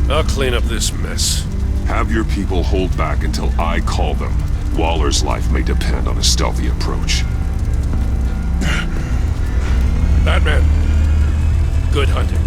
I'll clean up this mess. Have your people hold back until I call them. Waller's life may depend on a stealthy approach. Batman. Good hunting.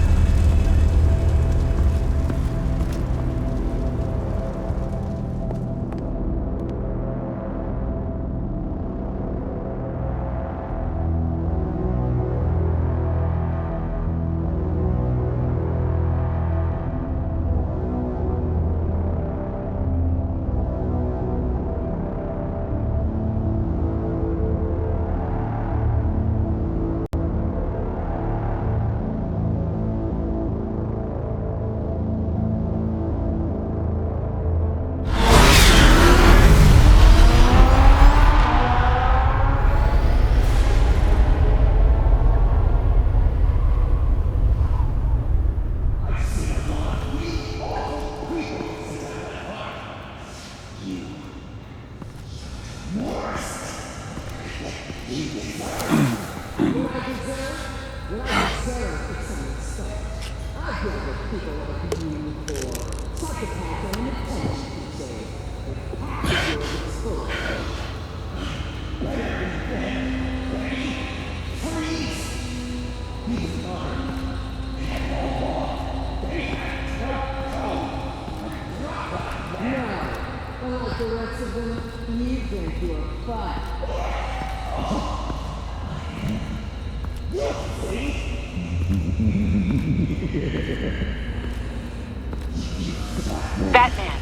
Batman,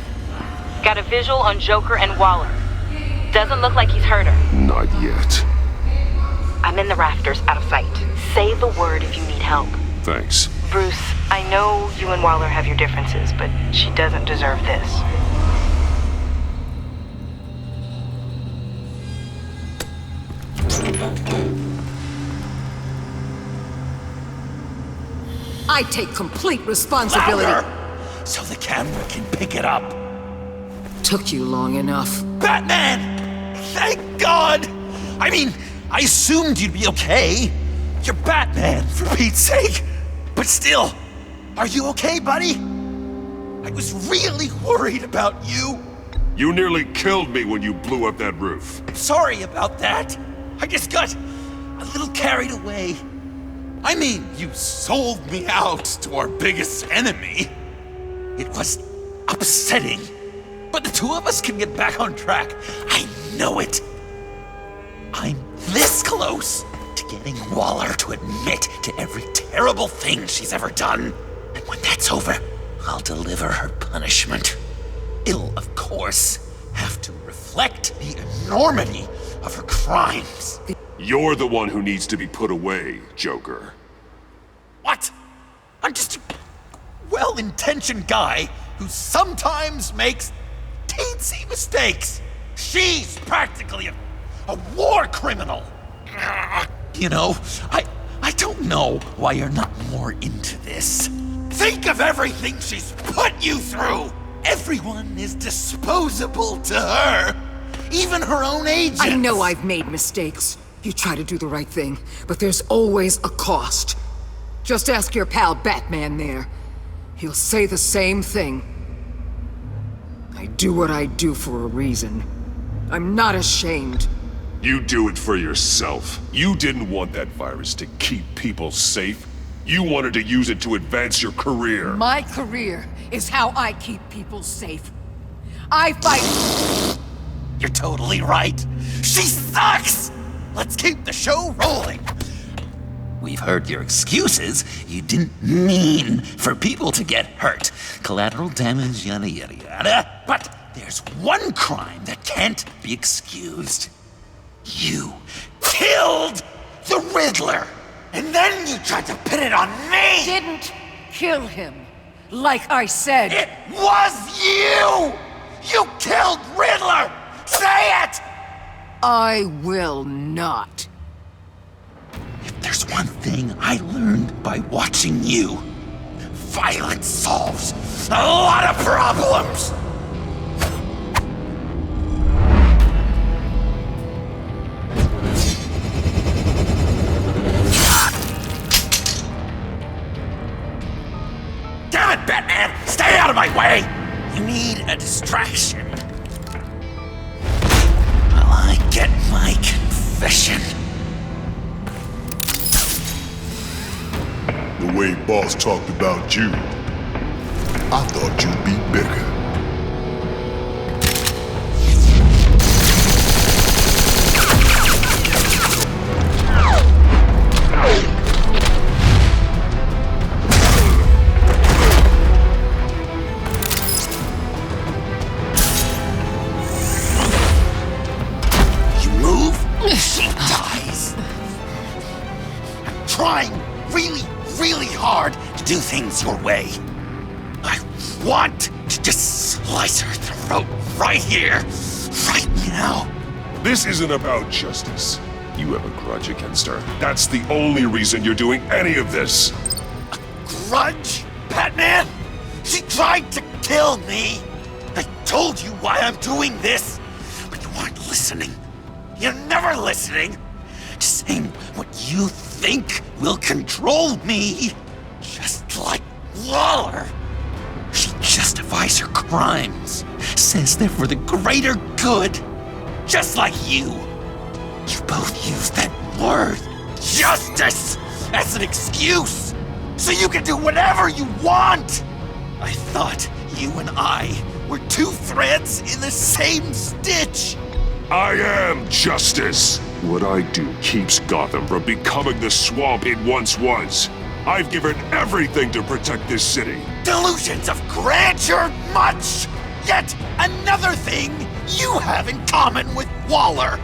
got a visual on Joker and Waller. Doesn't look like he's hurt her. Not yet. I'm in the rafters, out of sight. Say the word if you need help. Thanks. Bruce, I know you and Waller have your differences, but she doesn't deserve this. I take complete responsibility. Louder! So the camera can pick it up. Took you long enough. Batman! Thank God! I mean, I assumed you'd be okay. You're Batman, for Pete's sake. But still, are you okay, buddy? I was really worried about you. You nearly killed me when you blew up that roof. Sorry about that. I just got a little carried away. I mean, you sold me out to our biggest enemy. It was upsetting. But the two of us can get back on track. I know it. I'm this close to getting Waller to admit to every terrible thing she's ever done. And when that's over, I'll deliver her punishment. It'll, of course, have to reflect the enormity of her crimes. You're the one who needs to be put away, Joker. What? I'm just a well-intentioned guy who sometimes makes teensy mistakes. She's practically a war criminal. You know, I don't know why you're not more into this. Think of everything she's put you through. Everyone is disposable to her. Even her own agents. I know I've made mistakes. You try to do the right thing, but there's always a cost. Just ask your pal Batman there. He'll say the same thing. I do what I do for a reason. I'm not ashamed. You do it for yourself. You didn't want that virus to keep people safe. You wanted to use it to advance your career. My career is how I keep people safe. I fight... You're totally right. She sucks! Let's keep the show rolling. We've heard your excuses. You didn't mean for people to get hurt. Collateral damage, yada yada yada. But there's one crime that can't be excused. You killed the Riddler! And then you tried to pin it on me! Didn't kill him. Like I said. It was you! You killed Riddler! Say it! I will not. If there's one thing I learned by watching you, violence solves a lot of problems! Damn it, Batman! Stay out of my way! You need a distraction. While I get my confession. The way Boss talked about you, I thought you'd be bigger. You move, she dies. I'm trying really hard to do things your way. I want to just slice her throat right here, right now. This isn't about justice. You have a grudge against her. That's the only reason you're doing any of this. Grudge? Batman? She tried to kill me. I told you why I'm doing this, but you aren't listening. You're never listening. Just saying what you think will control me. Just like Waller. She justifies her crimes, says they're for the greater good. Just like you. You both use that word, justice, as an excuse, so you can do whatever you want. I thought you and I were two threads in the same stitch. I am justice. What I do keeps Gotham from becoming the swamp it once was. I've given everything to protect this city. Delusions of grandeur much! Yet another thing you have in common with Waller.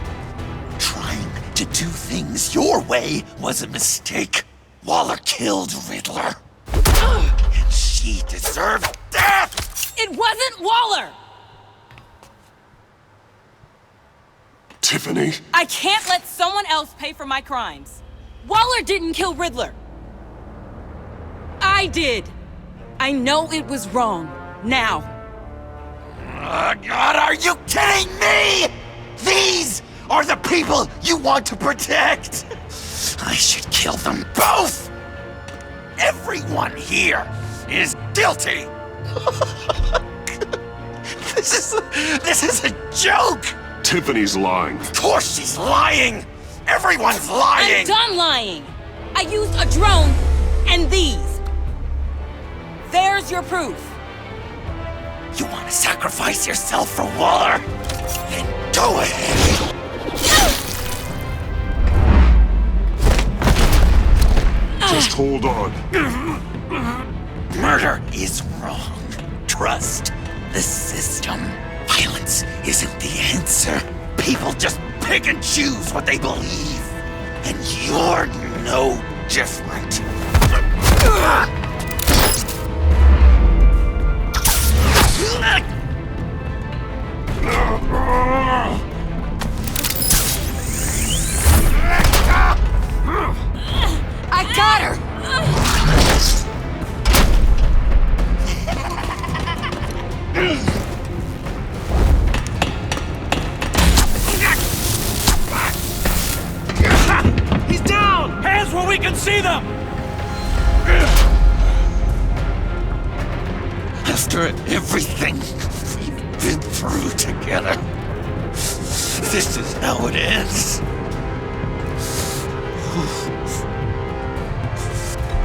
Trying to do things your way was a mistake. Waller killed Riddler. And she deserved death! It wasn't Waller! Tiffany? I can't let someone else pay for my crimes. Waller didn't kill Riddler. I did. I know it was wrong. Now. God, are you kidding me? These are the people you want to protect. I should kill them both. Everyone here is guilty. This is a joke. Tiffany's lying. Of course she's lying. Everyone's lying. I'm done lying. I used a drone and these. There's your proof. You want to sacrifice yourself for Waller? Then go ahead. Just hold on. Murder is wrong. Trust the system. Violence isn't the answer. People just pick and choose what they believe. And you're no different. I got her! He's down! Hands where we can see them! After everything we've been through together, this is how it ends.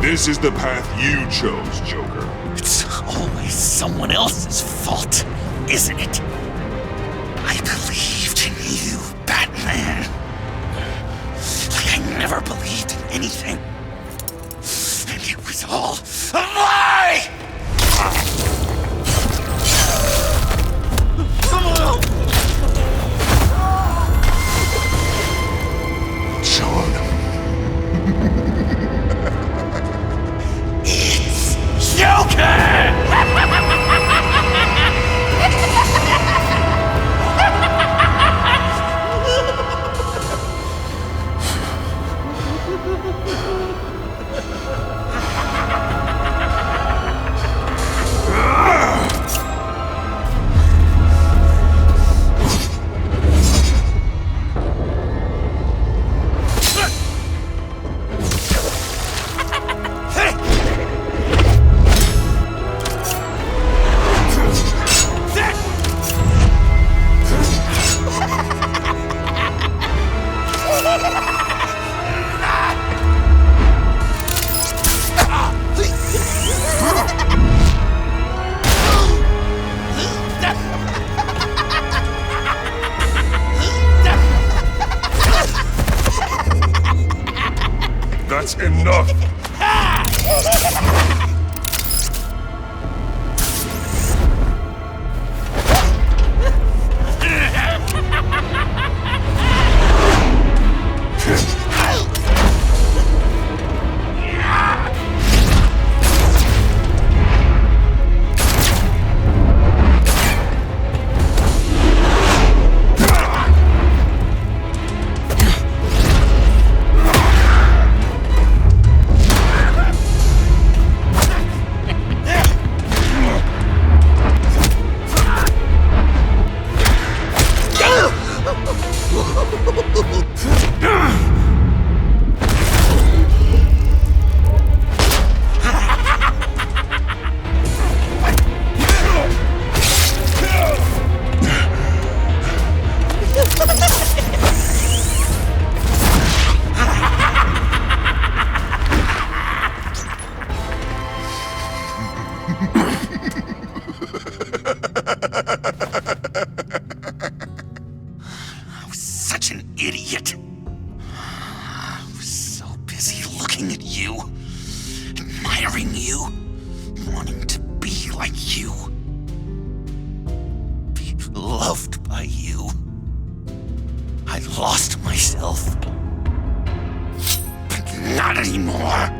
This is the path you chose, Joker. It's always someone else's fault, isn't it? I believed in you, Batman. Like I never believed in anything. And it was all a lie! John. It's Joker! That's enough! I was such an idiot. I was so busy looking at you, admiring you, wanting to be like you, be loved by you. I lost myself. But not anymore.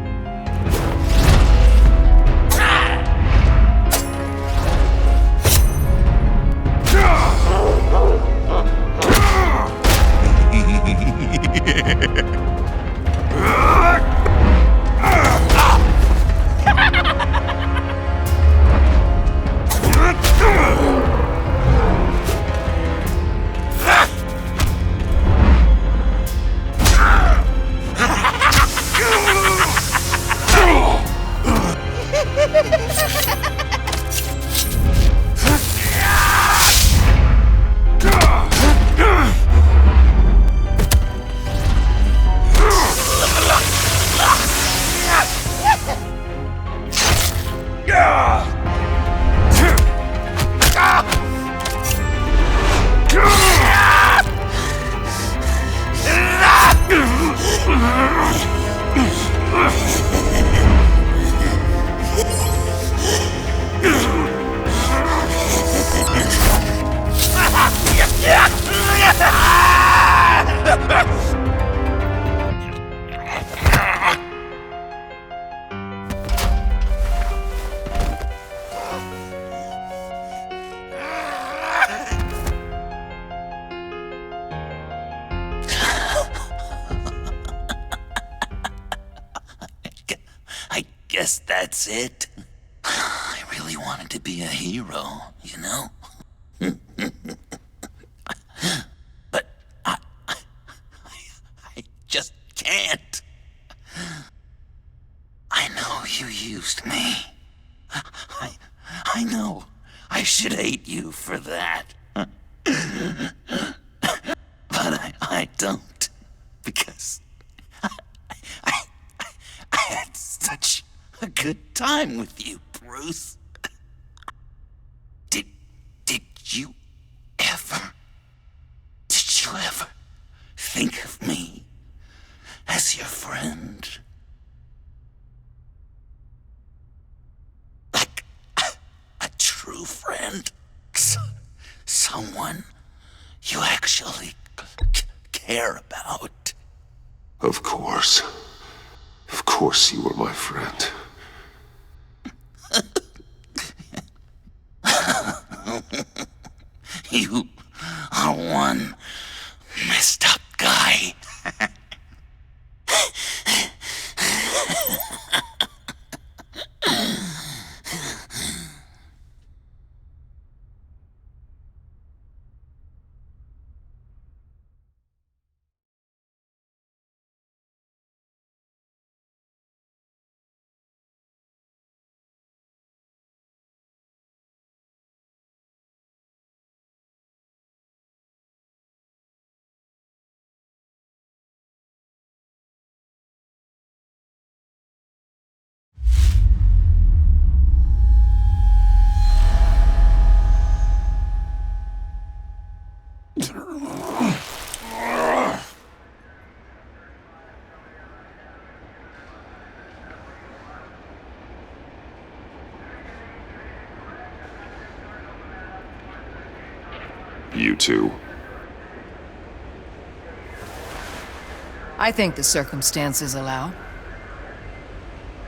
I guess that's it. I really wanted to be a hero, you know? But I just can't. I know you used me. I know I should hate you for that. But I don't. Because I had such a good time with you, Bruce. Did you ever think of me as your friend? Like a true friend? Someone you actually care about? Of course. Of course you were my friend. You are one messed up guy. You too. I think the circumstances allow.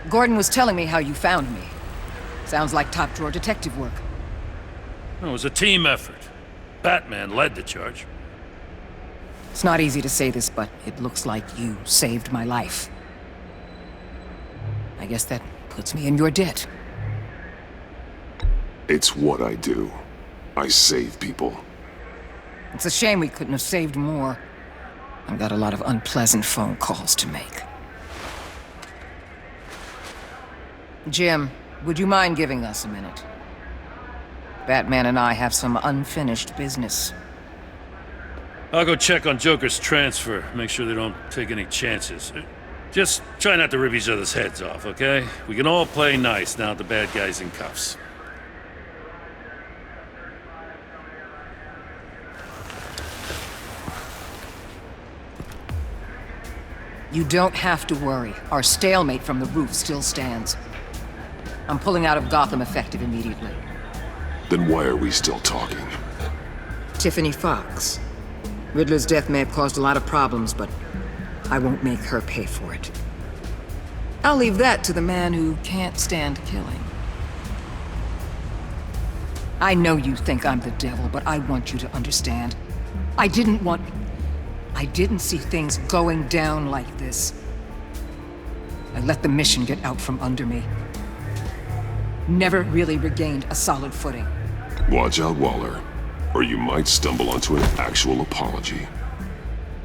Gordon was telling me how you found me. Sounds like top-drawer detective work. It was a team effort. Batman led the charge. It's not easy to say this, but it looks like you saved my life. I guess that puts me in your debt. It's what I do. I save people. It's a shame we couldn't have saved more. I've got a lot of unpleasant phone calls to make. Jim, would you mind giving us a minute? Batman and I have some unfinished business. I'll go check on Joker's transfer, make sure they don't take any chances. Just try not to rip each other's heads off, okay? We can all play nice now that the bad guy's in cuffs. You don't have to worry. Our stalemate from the roof still stands. I'm pulling out of Gotham effective immediately. Then why are we still talking? Tiffany Fox. Riddler's death may have caused a lot of problems, but I won't make her pay for it. I'll leave that to the man who can't stand killing. I know you think I'm the devil, but I want you to understand. I didn't see things going down like this. I let the mission get out from under me. Never really regained a solid footing. Watch out, Waller, or you might stumble onto an actual apology.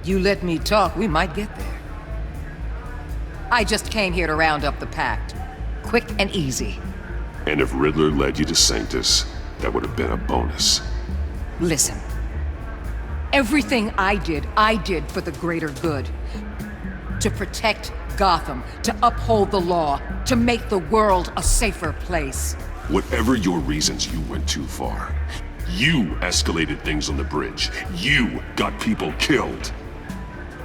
You let me talk, we might get there. I just came here to round up the Pact. Quick and easy. And if Riddler led you to Sanctus, that would have been a bonus. Listen. Everything I did for the greater good. To protect Gotham, to uphold the law, to make the world a safer place. Whatever your reasons, you went too far. You escalated things on the bridge. You got people killed.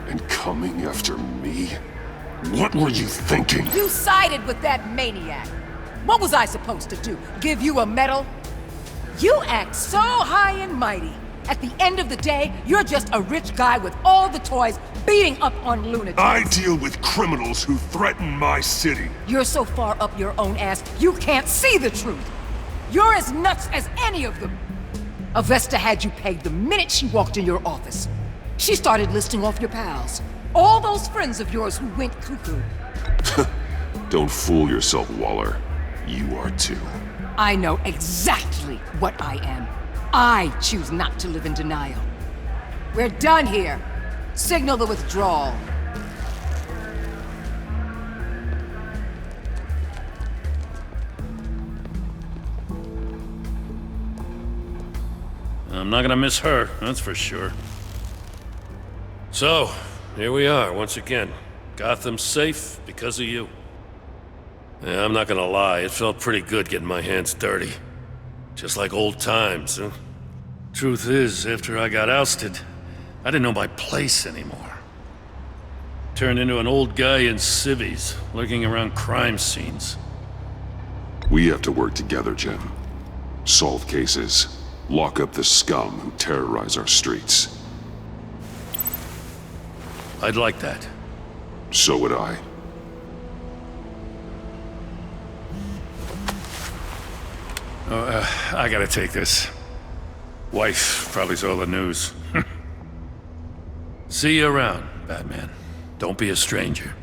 And coming after me? What were you thinking? You sided with that maniac. What was I supposed to do? Give you a medal? You act so high and mighty. At the end of the day, you're just a rich guy with all the toys beating up on lunatics. I deal with criminals who threaten my city. You're so far up your own ass, you can't see the truth. You're as nuts as any of them. Avesta had you pegged the minute she walked in your office. She started listing off your pals. All those friends of yours who went cuckoo. Don't fool yourself, Waller. You are too. I know exactly what I am. I choose not to live in denial. We're done here. Signal the withdrawal. I'm not gonna miss her, that's for sure. So, here we are, once again. Gotham's safe because of you. Yeah, I'm not gonna lie, it felt pretty good getting my hands dirty. Just like old times, huh? Truth is, after I got ousted, I didn't know my place anymore. Turned into an old guy in civvies, lurking around crime scenes. We have to work together, Jim. Solve cases. Lock up the scum who terrorize our streets. I'd like that. So would I. I gotta take this. Wife probably saw the news. See you around, Batman. Don't be a stranger.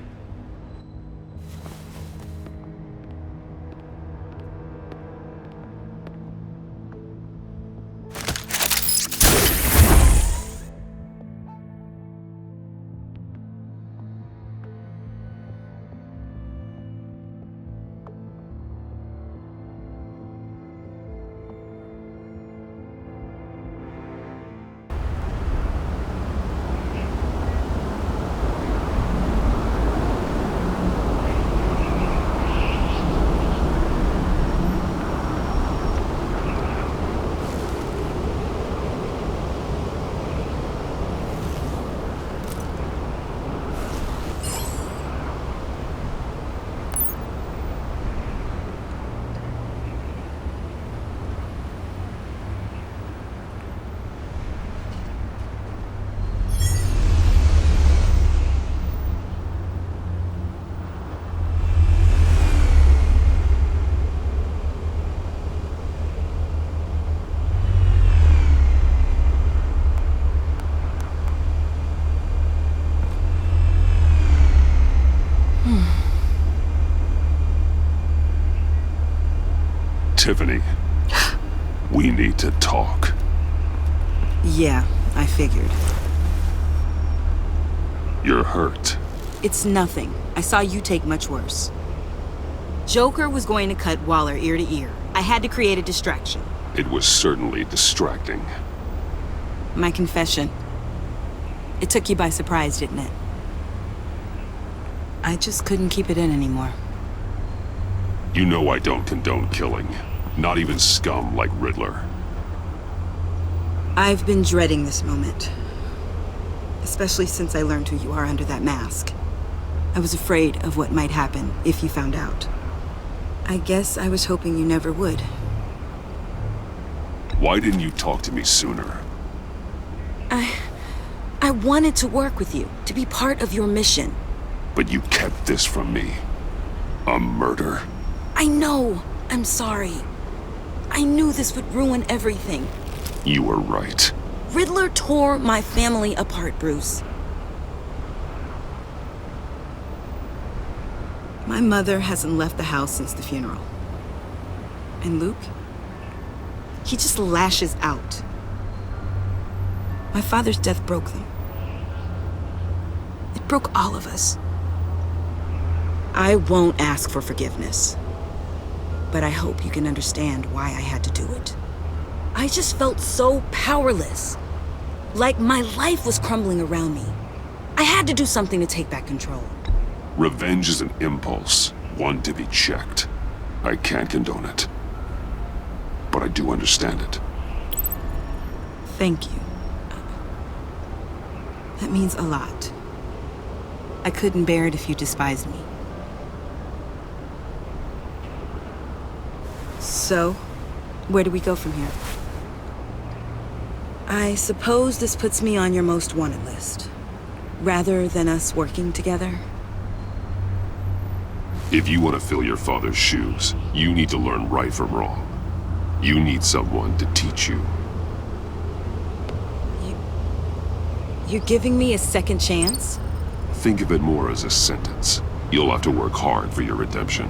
Tiffany, we need to talk. Yeah, I figured. You're hurt. It's nothing. I saw you take much worse. Joker was going to cut Waller ear to ear. I had to create a distraction. It was certainly distracting. My confession. It took you by surprise, didn't it? I just couldn't keep it in anymore. You know I don't condone killing. Not even scum like Riddler. I've been dreading this moment. Especially since I learned who you are under that mask. I was afraid of what might happen if you found out. I guess I was hoping you never would. Why didn't you talk to me sooner? I wanted to work with you, to be part of your mission. But you kept this from me. A murder? I know. I'm sorry. I knew this would ruin everything. You were right. Riddler tore my family apart, Bruce. My mother hasn't left the house since the funeral. And Luke? He just lashes out. My father's death broke them. It broke all of us. I won't ask for forgiveness. But I hope you can understand why I had to do it. I just felt so powerless. Like my life was crumbling around me. I had to do something to take back control. Revenge is an impulse, one to be checked. I can't condone it. But I do understand it. Thank you. That means a lot. I couldn't bear it if you despised me. So, where do we go from here? I suppose this puts me on your most wanted list. Rather than us working together. If you want to fill your father's shoes, you need to learn right from wrong. You need someone to teach you. You're giving me a second chance? Think of it more as a sentence. You'll have to work hard for your redemption.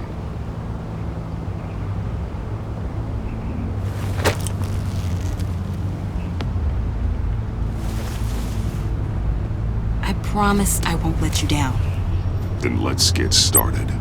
I promise I won't let you down. Then let's get started.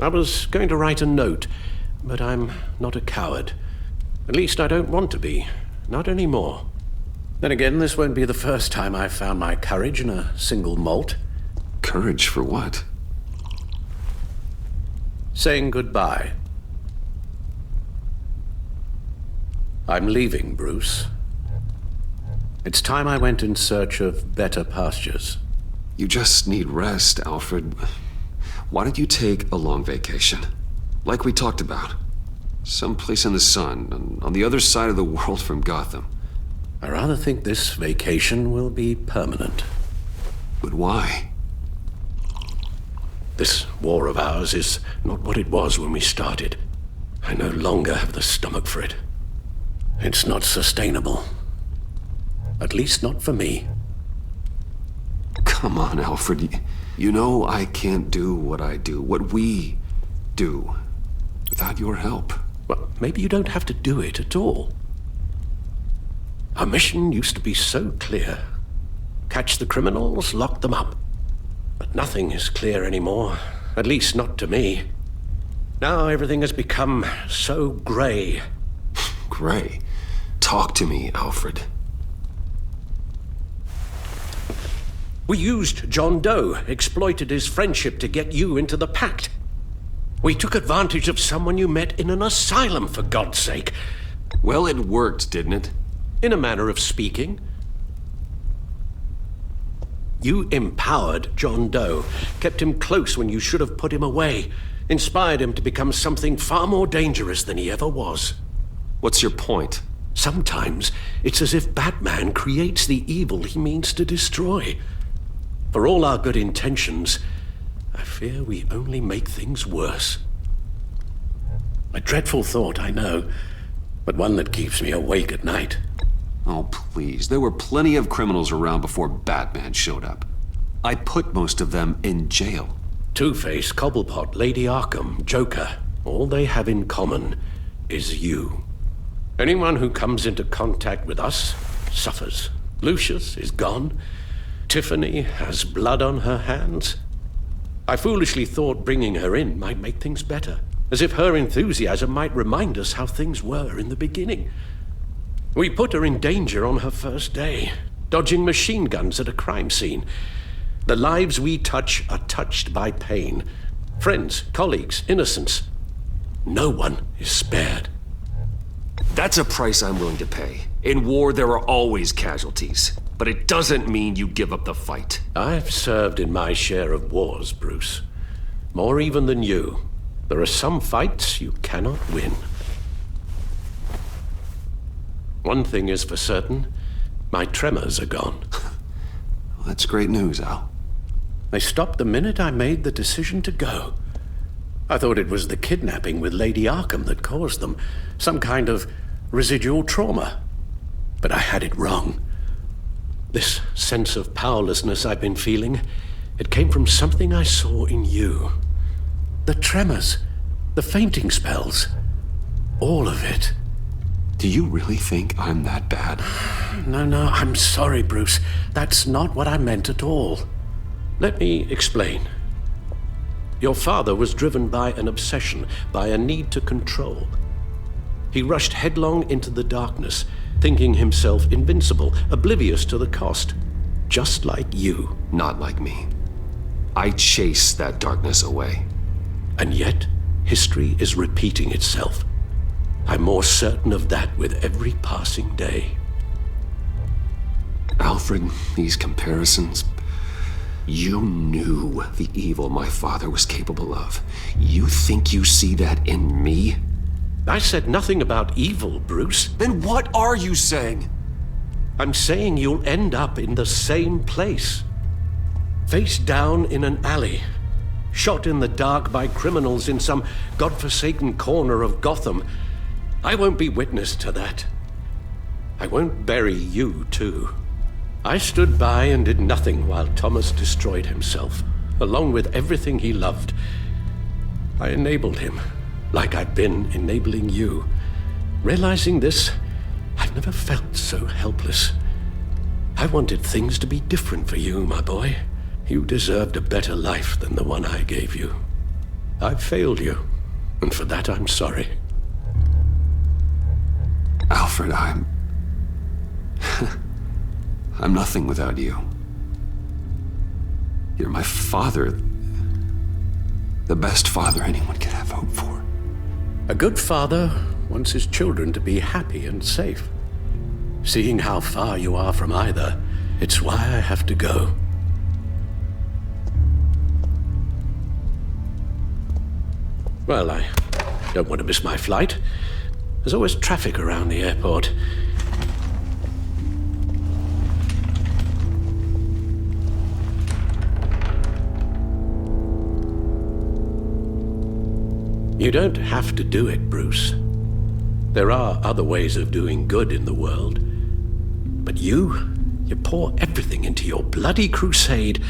I was going to write a note, but I'm not a coward. At least I don't want to be. Not anymore. Then again, this won't be the first time I've found my courage in a single malt. Courage for what? Saying goodbye. I'm leaving, Bruce. It's time I went in search of better pastures. You just need rest, Alfred. Why don't you take a long vacation? Like we talked about. Someplace in the sun, on the other side of the world from Gotham. I rather think this vacation will be permanent. But why? This war of ours is not what it was when we started. I no longer have the stomach for it. It's not sustainable. At least not for me. Come on, Alfred. You know I can't do what I do, what we do, without your help. Well, maybe you don't have to do it at all. Our mission used to be so clear. Catch the criminals, lock them up. But nothing is clear anymore, at least not to me. Now everything has become so gray. Gray? Talk to me, Alfred. We used John Doe, exploited his friendship to get you into the pact. We took advantage of someone you met in an asylum, for God's sake. Well, it worked, didn't it? In a manner of speaking. You empowered John Doe, kept him close when you should have put him away, inspired him to become something far more dangerous than he ever was. What's your point? Sometimes it's as if Batman creates the evil he means to destroy. For all our good intentions, I fear we only make things worse. A dreadful thought, I know, but one that keeps me awake at night. Oh, please. There were plenty of criminals around before Batman showed up. I put most of them in jail. Two-Face, Cobblepot, Lady Arkham, Joker, all they have in common is you. Anyone who comes into contact with us suffers. Lucius is gone. Tiffany has blood on her hands. I foolishly thought bringing her in might make things better, as if her enthusiasm might remind us how things were in the beginning. We put her in danger on her first day, dodging machine guns at a crime scene. The lives we touch are touched by pain. Friends, colleagues, innocents. No one is spared. That's a price I'm willing to pay. In war, there are always casualties. But it doesn't mean you give up the fight. I've served in my share of wars, Bruce. More even than you. There are some fights you cannot win. One thing is for certain, my tremors are gone. Well, that's great news, Al. They stopped the minute I made the decision to go. I thought it was the kidnapping with Lady Arkham that caused them. Some kind of residual trauma. But I had it wrong. This sense of powerlessness I've been feeling, it came from something I saw in you. The tremors, the fainting spells, all of it. Do you really think I'm that bad? No, I'm sorry, Bruce. That's not what I meant at all. Let me explain. Your father was driven by an obsession, by a need to control. He rushed headlong into the darkness, thinking himself invincible, oblivious to the cost. Just like you. Not like me. I chase that darkness away. And yet, history is repeating itself. I'm more certain of that with every passing day. Alfred, these comparisons... You knew the evil my father was capable of. You think you see that in me? I said nothing about evil, Bruce. Then what are you saying? I'm saying you'll end up in the same place. Face down in an alley. Shot in the dark by criminals in some godforsaken corner of Gotham. I won't be witness to that. I won't bury you, too. I stood by and did nothing while Thomas destroyed himself, along with everything he loved. I enabled him, like I've been enabling you. Realizing this, I've never felt so helpless. I wanted things to be different for you, my boy. You deserved a better life than the one I gave you. I've failed you, and for that I'm sorry. Alfred, I'm nothing without you. You're my father. The best father anyone could have hope for. A good father wants his children to be happy and safe. Seeing how far you are from either, it's why I have to go. Well, I don't want to miss my flight. There's always traffic around the airport. You don't have to do it, Bruce. There are other ways of doing good in the world. But you pour everything into your bloody crusade,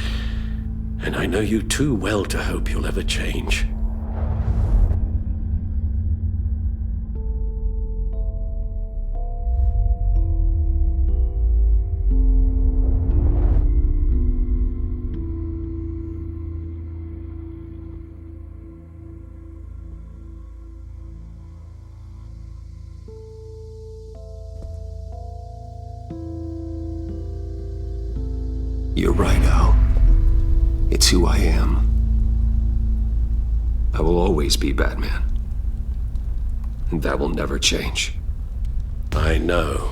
and I know you too well to hope you'll ever change. You're right, Al. It's who I am. I will always be Batman. And that will never change. I know.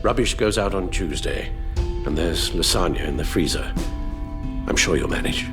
Rubbish goes out on Tuesday, and there's lasagna in the freezer. I'm sure you'll manage.